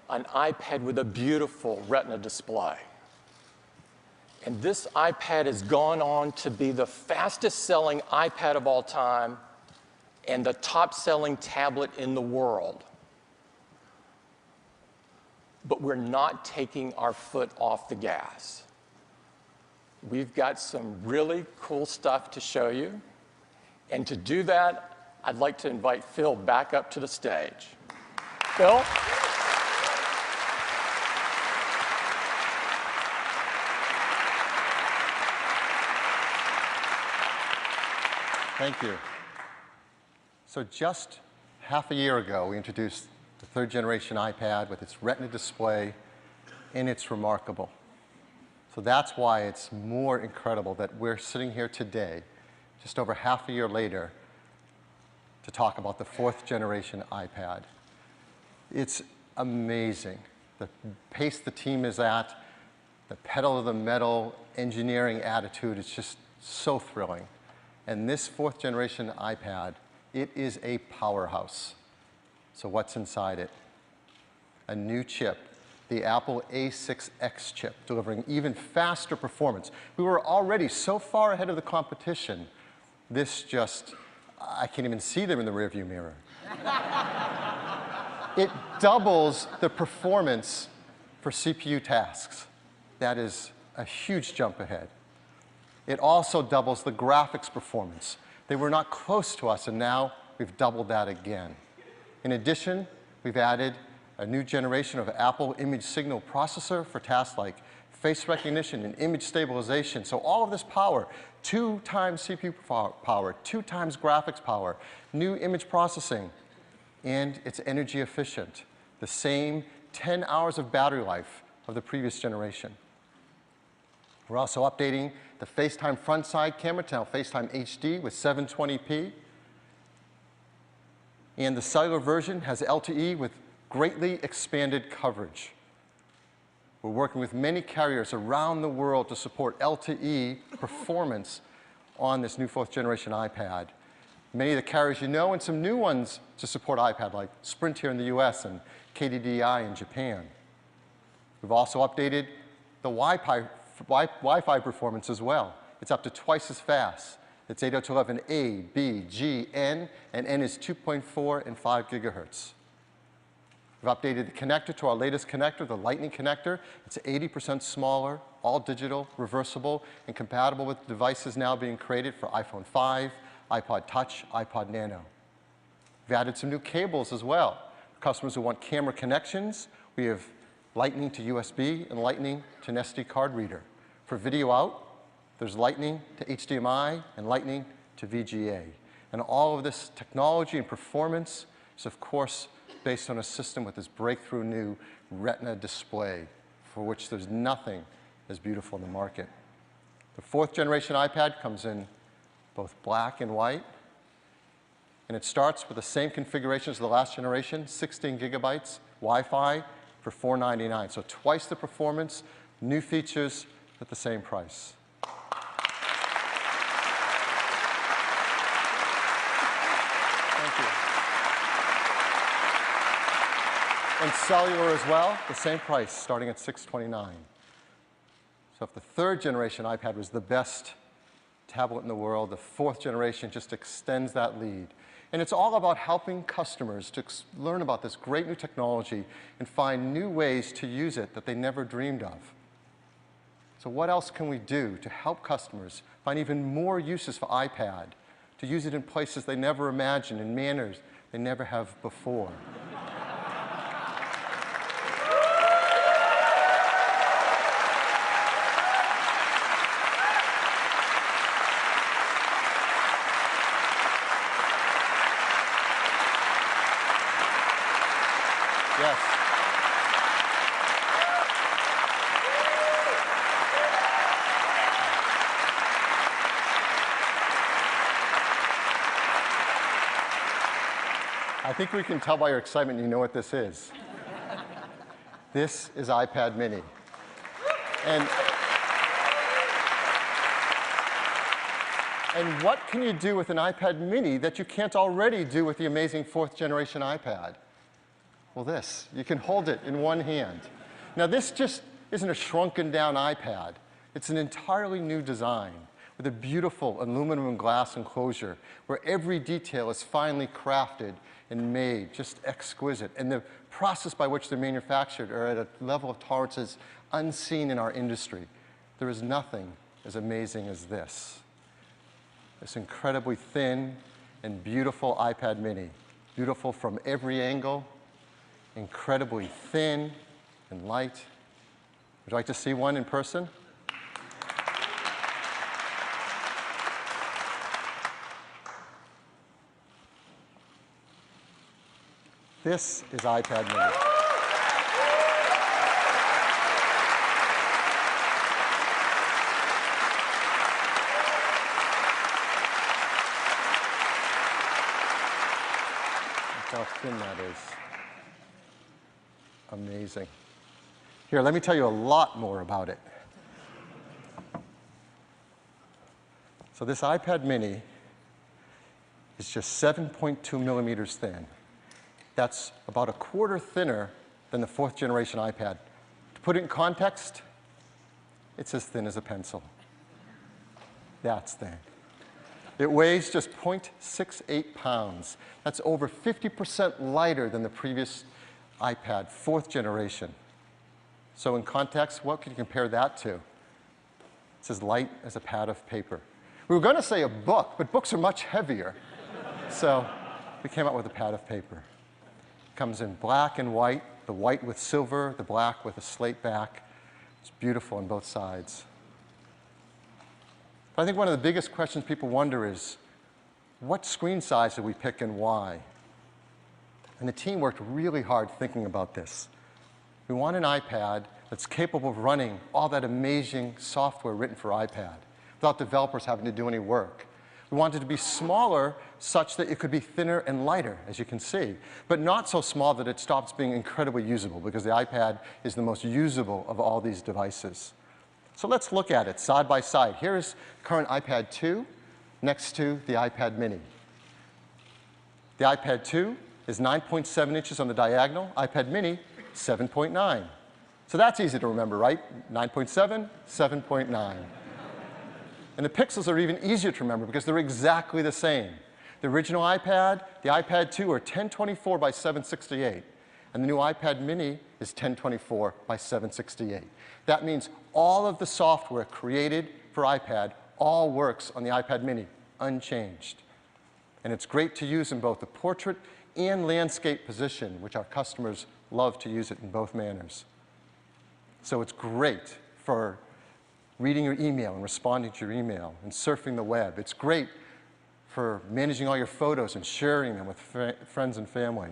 an iPad with a beautiful Retina display. And this iPad has gone on to be the fastest-selling iPad of all time and the top-selling tablet in the world. But we're not taking our foot off the gas. We've got some really cool stuff to show you. And to do that, I'd like to invite Phil back up to the stage. Phil? Thank you. So just half a year ago, we introduced the third generation iPad with its Retina display, and it's remarkable. So that's why it's more incredible that we're sitting here today, just over half a year later, to talk about the fourth generation iPad. It's amazing, the pace the team is at, the pedal to the metal engineering attitude. It's just so thrilling. And this fourth generation iPad, it is a powerhouse. So what's inside it? A new chip, the Apple A6X chip, delivering even faster performance. We were already so far ahead of the competition, this just, I can't even see them in the rearview mirror. It doubles the performance for CPU tasks. That is a huge jump ahead. It also doubles the graphics performance. They were not close to us, and now we've doubled that again. In addition, we've added a new generation of Apple image signal processor for tasks like face recognition and image stabilization. So all of this power, 2 times CPU power, 2 times graphics power, new image processing, and it's energy efficient. The same 10 hours of battery life of the previous generation. We're also updating the FaceTime front side camera to now FaceTime HD with 720p. And the cellular version has LTE with greatly expanded coverage. We're working with many carriers around the world to support LTE performance on this new fourth generation iPad. Many of the carriers you know, and some new ones to support iPad, like Sprint here in the US and KDDI in Japan. We've also updated the Wi-Fi performance as well. It's up to twice as fast. It's 802.11a, B, G, N, and N is 2.4 and 5 gigahertz. We've updated the connector to our latest connector, the Lightning connector. It's 80% smaller, all digital, reversible, and compatible with devices now being created for iPhone 5, iPod Touch, iPod Nano. We've added some new cables as well. For customers who want camera connections, we have Lightning to USB and Lightning to an SD card reader. For video out, there's Lightning to HDMI and Lightning to VGA. And all of this technology and performance is, of course, based on a system with this breakthrough new Retina display, for which there's nothing as beautiful in the market. The fourth generation iPad comes in both black and white, and it starts with the same configuration as the last generation, 16 gigabytes, Wi-Fi for $499. So twice the performance, new features at the same price. Thank you. And cellular as well, the same price, starting at $629. So if the third generation iPad was the best tablet in the world, the fourth generation just extends that lead. And it's all about helping customers to learn about this great new technology and find new ways to use it that they never dreamed of. So what else can we do to help customers find even more uses for iPad, to use it in places they never imagined, in manners they never have before? Yes. I think we can tell by your excitement you know what this is. This is iPad mini. And what can you do with an iPad mini that you can't already do with the amazing 4th generation iPad? Well, this. You can hold it in one hand. Now, this just isn't a shrunken down iPad. It's an entirely new design with a beautiful aluminum and glass enclosure where every detail is finely crafted and made, just exquisite. And the process by which they're manufactured are at a level of tolerances unseen in our industry. There is nothing as amazing as this. This incredibly thin and beautiful iPad mini. Beautiful from every angle, incredibly thin and light. Would you like to see one in person? This is iPad mini. Look how thin that is. Amazing. Here, let me tell you a lot more about it. So this iPad mini is just 7.2 millimeters thin. That's about a quarter thinner than the 4th generation iPad. To put it in context, it's as thin as a pencil. That's thin. It weighs just 0.68 pounds. That's over 50% lighter than the previous iPad, 4th generation. So in context, what could you compare that to? It's as light as a pad of paper. We were going to say a book, but books are much heavier. So we came out with a pad of paper. It comes in black and white, the white with silver, the black with a slate back. It's beautiful on both sides. But I think one of the biggest questions people wonder is, what screen size did we pick and why? And the team worked really hard thinking about this. We want an iPad that's capable of running all that amazing software written for iPad without developers having to do any work. We want it to be smaller such that it could be thinner and lighter, as you can see, but not so small that it stops being incredibly usable, because the iPad is the most usable of all these devices. So let's look at it side by side. Here's current iPad 2 next to the iPad mini. The iPad 2 is 9.7 inches on the diagonal, iPad mini 7.9. So that's easy to remember, right? 9.7, 7.9. And the pixels are even easier to remember because they're exactly the same. The original iPad, the iPad 2 are 1024 by 768. And the new iPad mini is 1024 by 768. That means all of the software created for iPad all works on the iPad mini, unchanged. And it's great to use in both the portrait and landscape position, which our customers love to use it in both manners. So it's great for reading your email and responding to your email and surfing the web. It's great for managing all your photos and sharing them with friends and family.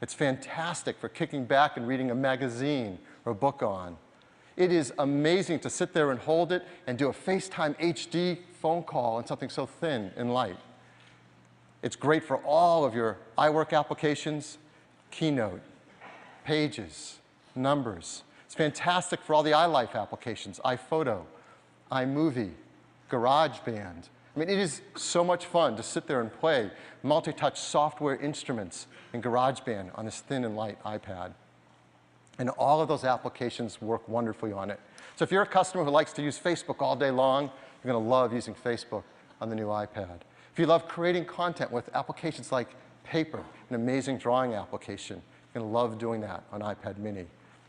It's fantastic for kicking back and reading a magazine or a book on. It is amazing to sit there and hold it and do a FaceTime HD phone call on something so thin and light. It's great for all of your iWork applications, Keynote, Pages, Numbers. It's fantastic for all the iLife applications, iPhoto, iMovie, GarageBand. I mean, it is so much fun to sit there and play multi-touch software instruments in GarageBand on this thin and light iPad. And all of those applications work wonderfully on it. So if you're a customer who likes to use Facebook all day long, you're going to love using Facebook on the new iPad. If you love creating content with applications like Paper, an amazing drawing application, you're going to love doing that on iPad mini.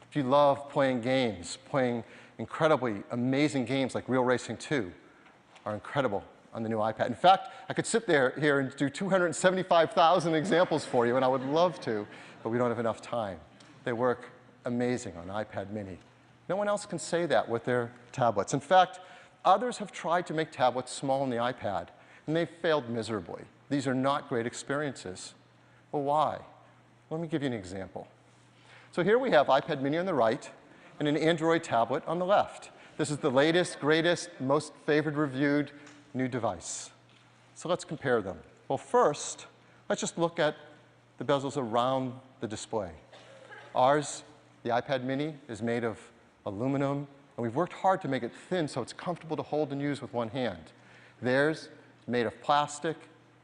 If you love playing games, playing incredibly amazing games like Real Racing 2 are incredible on the new iPad. In fact, I could sit here and do 275,000 examples for you, and I would love to, but we don't have enough time. They work amazing on iPad mini. No one else can say that with their tablets. In fact, others have tried to make tablets small on the iPad, and they've failed miserably. These are not great experiences. Well, why? Let me give you an example. So here we have iPad mini on the right and an Android tablet on the left. This is the latest, greatest, most favored, reviewed new device. So let's compare them. Well, first, let's just look at the bezels around the display. Ours, the iPad mini, is made of aluminum, and we've worked hard to make it thin so it's comfortable to hold and use with one hand. Theirs is made of plastic,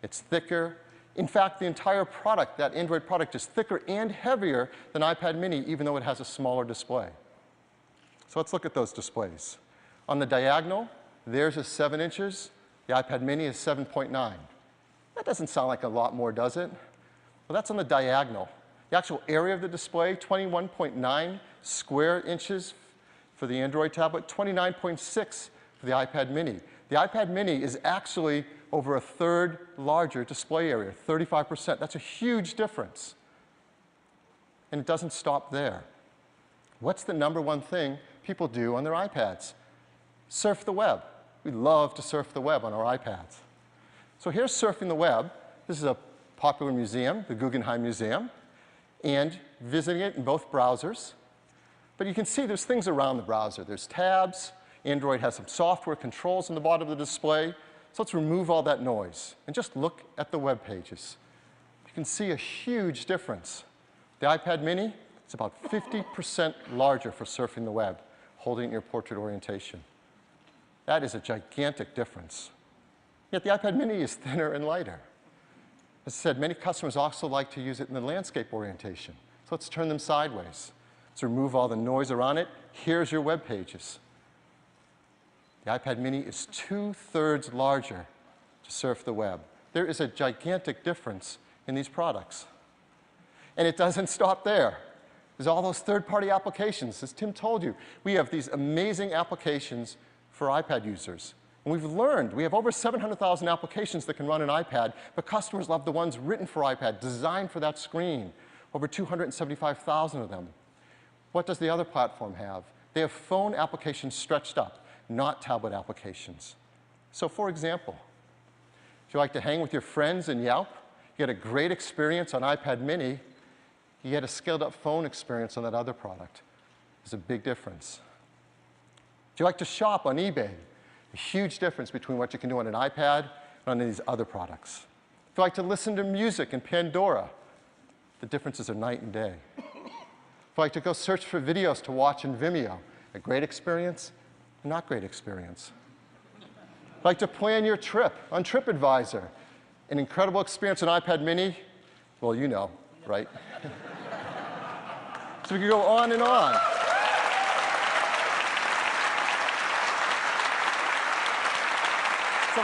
it's thicker. In fact, the entire product, that Android product, is thicker and heavier than iPad mini, even though it has a smaller display. So let's look at those displays. On the diagonal, theirs is 7 inches, the iPad mini is 7.9. That doesn't sound like a lot more, does it? Well, that's on the diagonal. The actual area of the display, 21.9 square inches for the Android tablet, 29.6 for the iPad mini. The iPad mini is actually over a third larger display area, 35%. That's a huge difference. And it doesn't stop there. What's the number one thing people do on their iPads? Surf the web. We love to surf the web on our iPads. So here's surfing the web. This is a popular museum, the Guggenheim Museum, and visiting it in both browsers. But you can see there's things around the browser. There's tabs. Android has some software controls on the bottom of the display. So let's remove all that noise and just look at the web pages. You can see a huge difference. The iPad mini is about 50% larger for surfing the web, holding it in your portrait orientation. That is a gigantic difference. Yet the iPad mini is thinner and lighter. As I said, many customers also like to use it in the landscape orientation. So let's turn them sideways. Let's remove all the noise around it. Here's your web pages. The iPad mini is 2/3 larger to surf the web. There is a gigantic difference in these products. And it doesn't stop there. There's all those third-party applications. As Tim told you, we have these amazing applications for iPad users. And we've learned, we have over 700,000 applications that can run an iPad, but customers love the ones written for iPad, designed for that screen. Over 275,000 of them. What does the other platform have? They have phone applications stretched up, not tablet applications. So for example, if you like to hang with your friends in Yelp, you get a great experience on iPad mini, you get a scaled-up phone experience on that other product. There's a big difference. If you like to shop on eBay, a huge difference between what you can do on an iPad and on these other products. If you like to listen to music in Pandora, the differences are night and day. If you like to go search for videos to watch in Vimeo, a great experience, a not great experience. If you like to plan your trip on TripAdvisor, an incredible experience on iPad mini, well, you know, right? So we could go on and on. So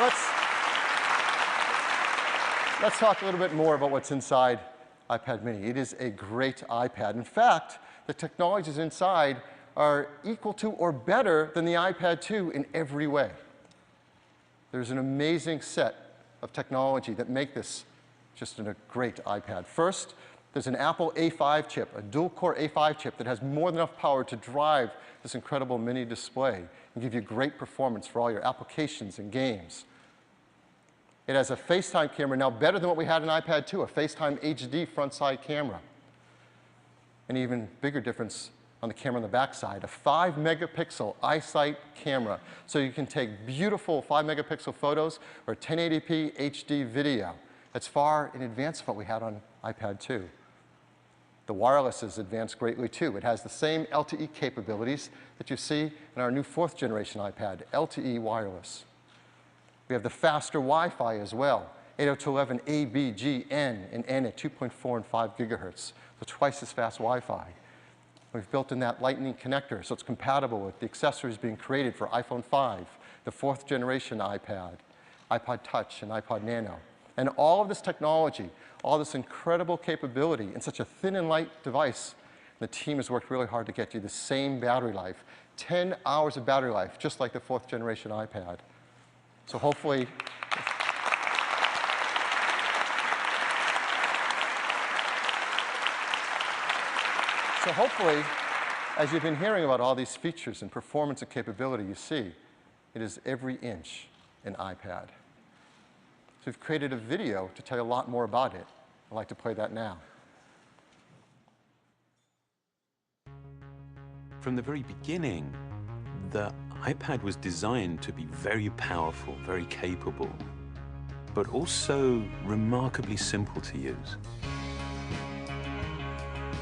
let's talk a little bit more about what's inside iPad mini. It is a great iPad. In fact, the technologies inside are equal to or better than the iPad 2 in every way. There's an amazing set of technology that make this just a great iPad. First, there's an Apple A5 chip, a dual-core A5 chip that has more than enough power to drive this incredible mini display and give you great performance for all your applications and games. It has a FaceTime camera now better than what we had in iPad 2, a FaceTime HD front-side camera. An even bigger difference on the camera on the backside, a 5-megapixel iSight camera. So you can take beautiful 5-megapixel photos or 1080p HD video. That's far in advance of what we had on iPad 2. The wireless is advanced greatly too. It has the same LTE capabilities that you see in our new 4th generation iPad, LTE wireless. We have the faster Wi-Fi as well, 802.11 A, B, G, N, and N at 2.4 and 5 gigahertz, so twice as fast Wi-Fi. We've built in that Lightning connector, so it's compatible with the accessories being created for iPhone 5, the 4th generation iPad, iPod Touch, and iPod Nano. And all of this technology, all this incredible capability in such a thin and light device, the team has worked really hard to get you the same battery life, 10 hours of battery life, just like the 4th generation iPad. So hopefully, as you've been hearing about all these features and performance and capability, you see, it is every inch an iPad. So we've created a video to tell you a lot more about it. I'd like to play that now. From the very beginning, the iPad was designed to be very powerful, very capable, but also remarkably simple to use.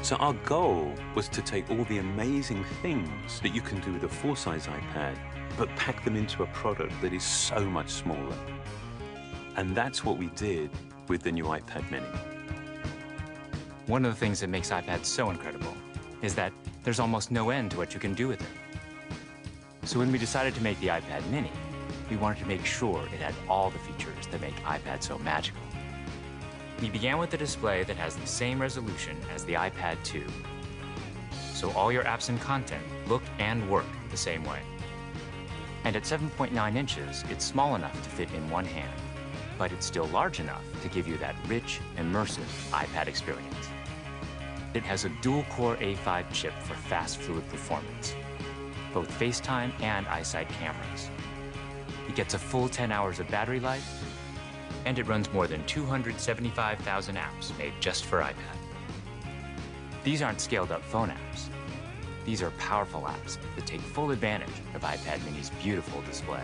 So our goal was to take all the amazing things that you can do with a full-size iPad, but pack them into a product that is so much smaller. And that's what we did with the new iPad mini. One of the things that makes iPads so incredible is that there's almost no end to what you can do with it. So when we decided to make the iPad mini, we wanted to make sure it had all the features that make iPad so magical. We began with a display that has the same resolution as the iPad 2. So all your apps and content look and work the same way. And at 7.9 inches, it's small enough to fit in one hand, but it's still large enough to give you that rich, immersive iPad experience. It has a dual-core A5 chip for fast, fluid performance, both FaceTime and iSight cameras. It gets a full 10 hours of battery life, and it runs more than 275,000 apps made just for iPad. These aren't scaled-up phone apps. These are powerful apps that take full advantage of iPad mini's beautiful display.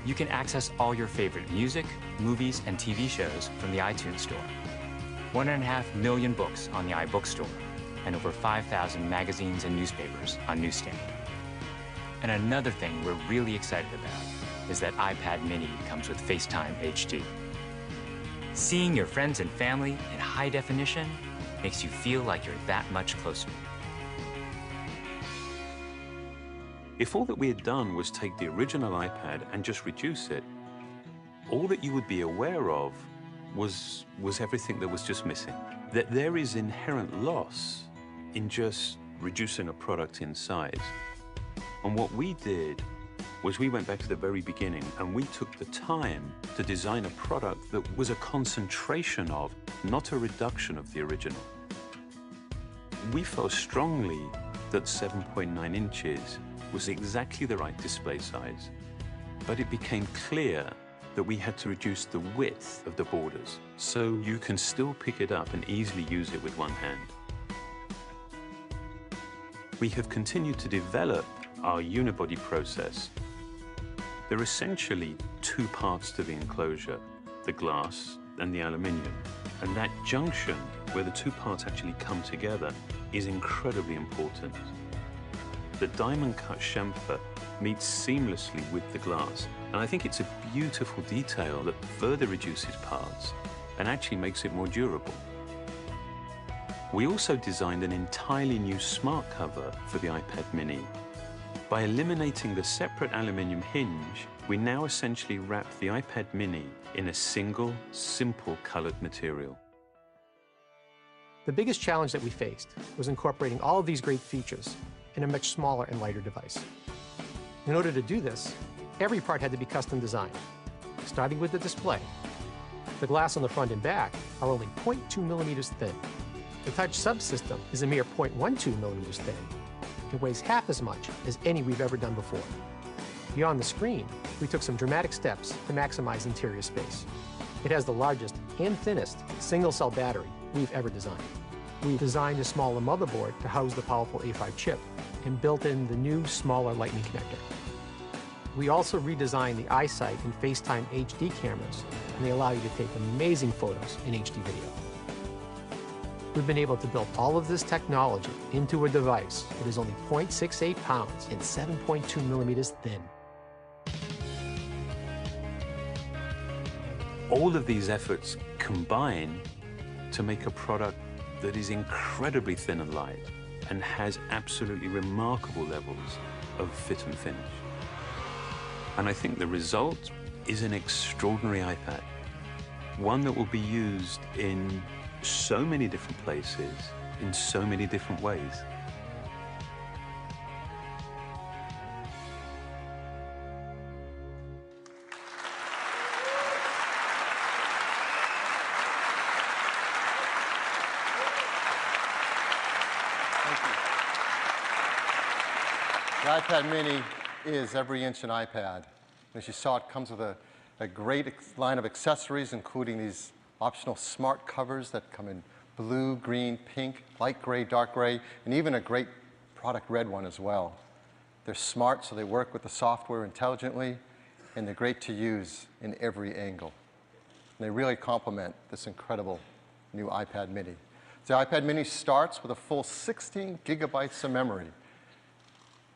You can access all your favorite music, movies, and TV shows from the iTunes Store. 1.5 million books on the iBook Store, and over 5,000 magazines and newspapers on Newsstand. And another thing we're really excited about is that iPad mini comes with FaceTime HD. Seeing your friends and family in high definition makes you feel like you're that much closer. If all that we had done was take the original iPad and just reduce it, all that you would be aware of was everything that was just missing. That there is inherent loss in just reducing a product in size. And what we did was we went back to the very beginning and we took the time to design a product that was a concentration of, not a reduction of the original. We felt strongly that 7.9 inches was exactly the right display size, but it became clear that we had to reduce the width of the borders so you can still pick it up and easily use it with one hand. We have continued to develop our unibody process. There are essentially two parts to the enclosure, the glass and the aluminium. And that junction, where the two parts actually come together, is incredibly important. The diamond-cut chamfer meets seamlessly with the glass, and I think it's a beautiful detail that further reduces parts and actually makes it more durable. We also designed an entirely new smart cover for the iPad mini. By eliminating the separate aluminium hinge, we now essentially wrap the iPad mini in a single, simple colored material. The biggest challenge that we faced was incorporating all of these great features in a much smaller and lighter device. In order to do this, every part had to be custom designed, starting with the display. The glass on the front and back are only 0.2 millimeters thin. The touch subsystem is a mere 0.12 millimeters thin. It weighs half as much as any we've ever done before. Beyond the screen, we took some dramatic steps to maximize interior space. It has the largest and thinnest single-cell battery we've ever designed. We designed a smaller motherboard to house the powerful A5 chip and built in the new, smaller Lightning connector. We also redesigned the iSight and FaceTime HD cameras, and they allow you to take amazing photos in HD video. We've been able to build all of this technology into a device that is only 0.68 pounds and 7.2 millimeters thin. All of these efforts combine to make a product that is incredibly thin and light and has absolutely remarkable levels of fit and finish. And I think the result is an extraordinary iPad, one that will be used in so many different places, in so many different ways. iPad mini is every inch an iPad. As you saw, it comes with a great line of accessories, including these optional smart covers that come in blue, green, pink, light gray, dark gray, and even a great product red one as well. They're smart, so they work with the software intelligently, and they're great to use in every angle. And they really complement this incredible new iPad mini. The iPad mini starts with a full 16 gigabytes of memory,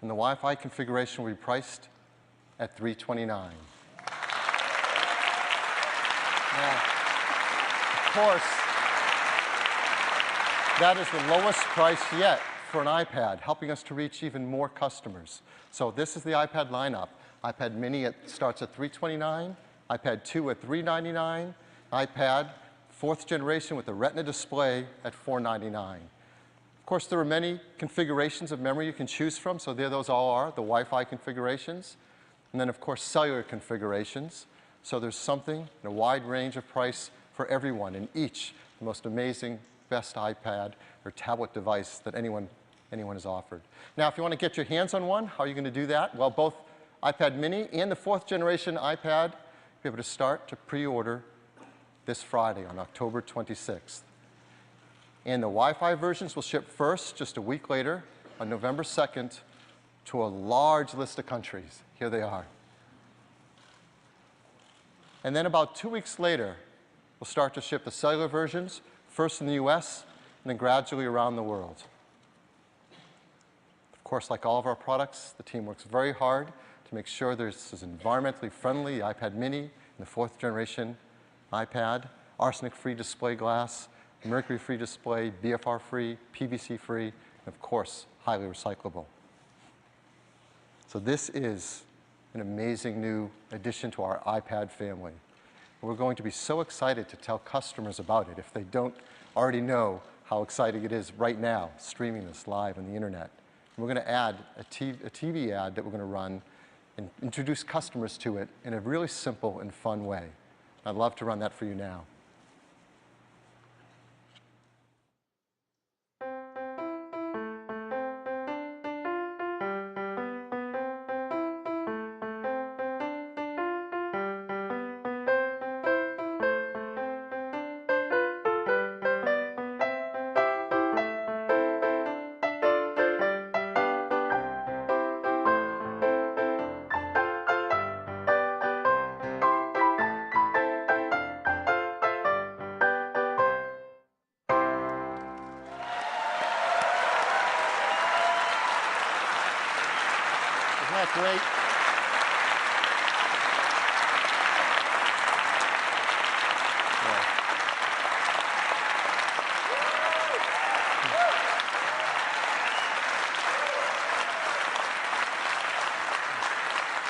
and the Wi-Fi configuration will be priced at $329. Now, of course, that is the lowest price yet for an iPad, helping us to reach even more customers. So this is the iPad lineup. iPad mini starts at $329, iPad 2 at $399, iPad 4th generation with the Retina display at $499. Of course, there are many configurations of memory you can choose from, so there those all are, the Wi-Fi configurations, and then of course cellular configurations. So there's something in a wide range of price for everyone in each, the most amazing, best iPad or tablet device that anyone has offered. Now, if you want to get your hands on one, how are you going to do that? Well, both iPad mini and the 4th generation iPad, you'll be able to start to pre-order this Friday on October 26th. And the Wi-Fi versions will ship first just a week later on November 2nd to a large list of countries. Here they are. And then about 2 weeks later, we'll start to ship the cellular versions, first in the US and then gradually around the world. Of course, like all of our products, the team works very hard to make sure this is environmentally friendly, the iPad mini and the 4th generation iPad, arsenic-free display glass, mercury-free display, BFR-free, PVC-free, and of course, highly recyclable. So this is an amazing new addition to our iPad family. And we're going to be so excited to tell customers about it if they don't already know how exciting it is right now, streaming this live on the internet. And we're going to add a TV ad that we're going to run and introduce customers to it in a really simple and fun way. I'd love to run that for you now. Isn't that great?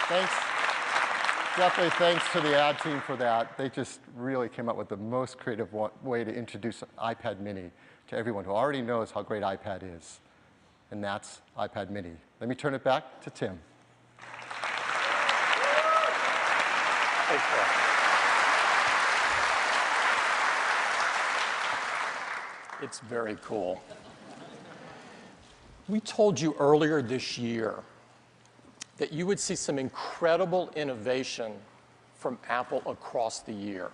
Thanks. Definitely thanks to the ad team for that. They just really came up with the most creative way to introduce iPad mini to everyone who already knows how great iPad is. And that's iPad mini. Let me turn it back to Tim. Thanks, Phil. It's very cool. We told you earlier this year that you would see some incredible innovation from Apple across the year.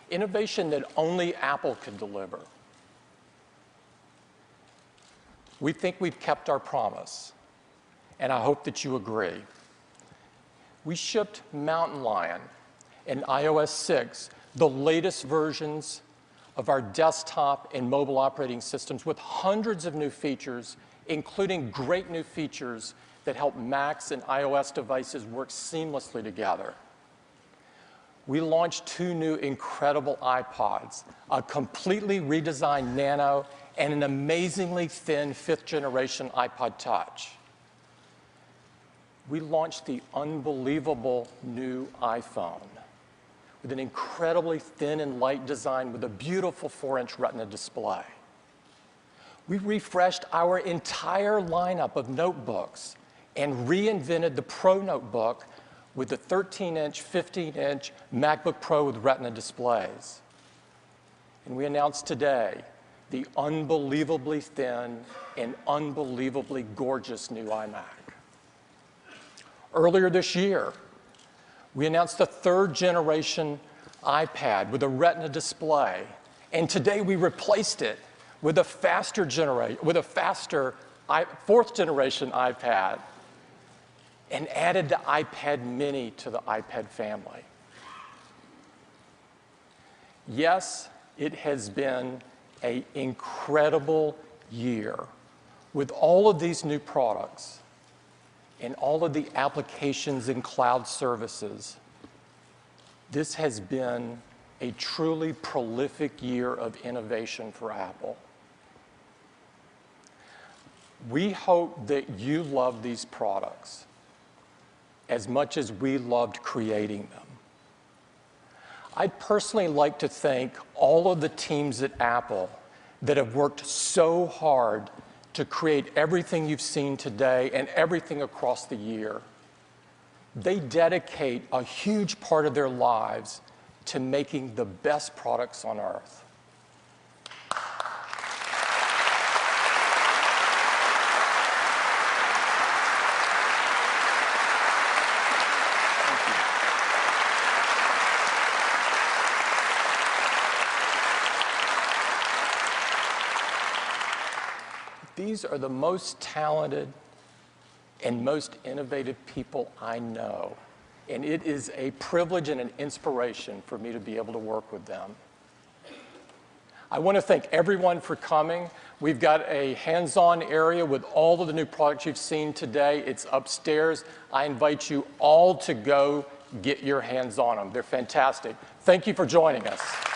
Innovation that only Apple could deliver. We think we've kept our promise, and I hope that you agree. We shipped Mountain Lion and iOS 6, the latest versions of our desktop and mobile operating systems with hundreds of new features, including great new features that help Macs and iOS devices work seamlessly together. We launched 2 new incredible iPods, a completely redesigned Nano and an amazingly thin 5th generation iPod Touch. We launched the unbelievable new iPhone with an incredibly thin and light design with a beautiful 4-inch Retina display. We refreshed our entire lineup of notebooks and reinvented the Pro notebook with the 13-inch, 15-inch MacBook Pro with Retina displays. And we announced today the unbelievably thin and unbelievably gorgeous new iMac. Earlier this year, we announced the 3rd generation iPad with a Retina display, and today we replaced it with a faster 4th generation iPad and added the iPad mini to the iPad family. Yes, it has been an incredible year with all of these new products and all of the applications and cloud services. This has been a truly prolific year of innovation for Apple. We hope that you love these products as much as we loved creating them. I'd personally like to thank all of the teams at Apple that have worked so hard to create everything you've seen today and everything across the year. They dedicate a huge part of their lives to making the best products on earth. These are the most talented and most innovative people I know, and it is a privilege and an inspiration for me to be able to work with them. I want to thank everyone for coming. We've got a hands-on area with all of the new products you've seen today. It's upstairs. I invite you all to go get your hands on them. They're fantastic. Thank you for joining us.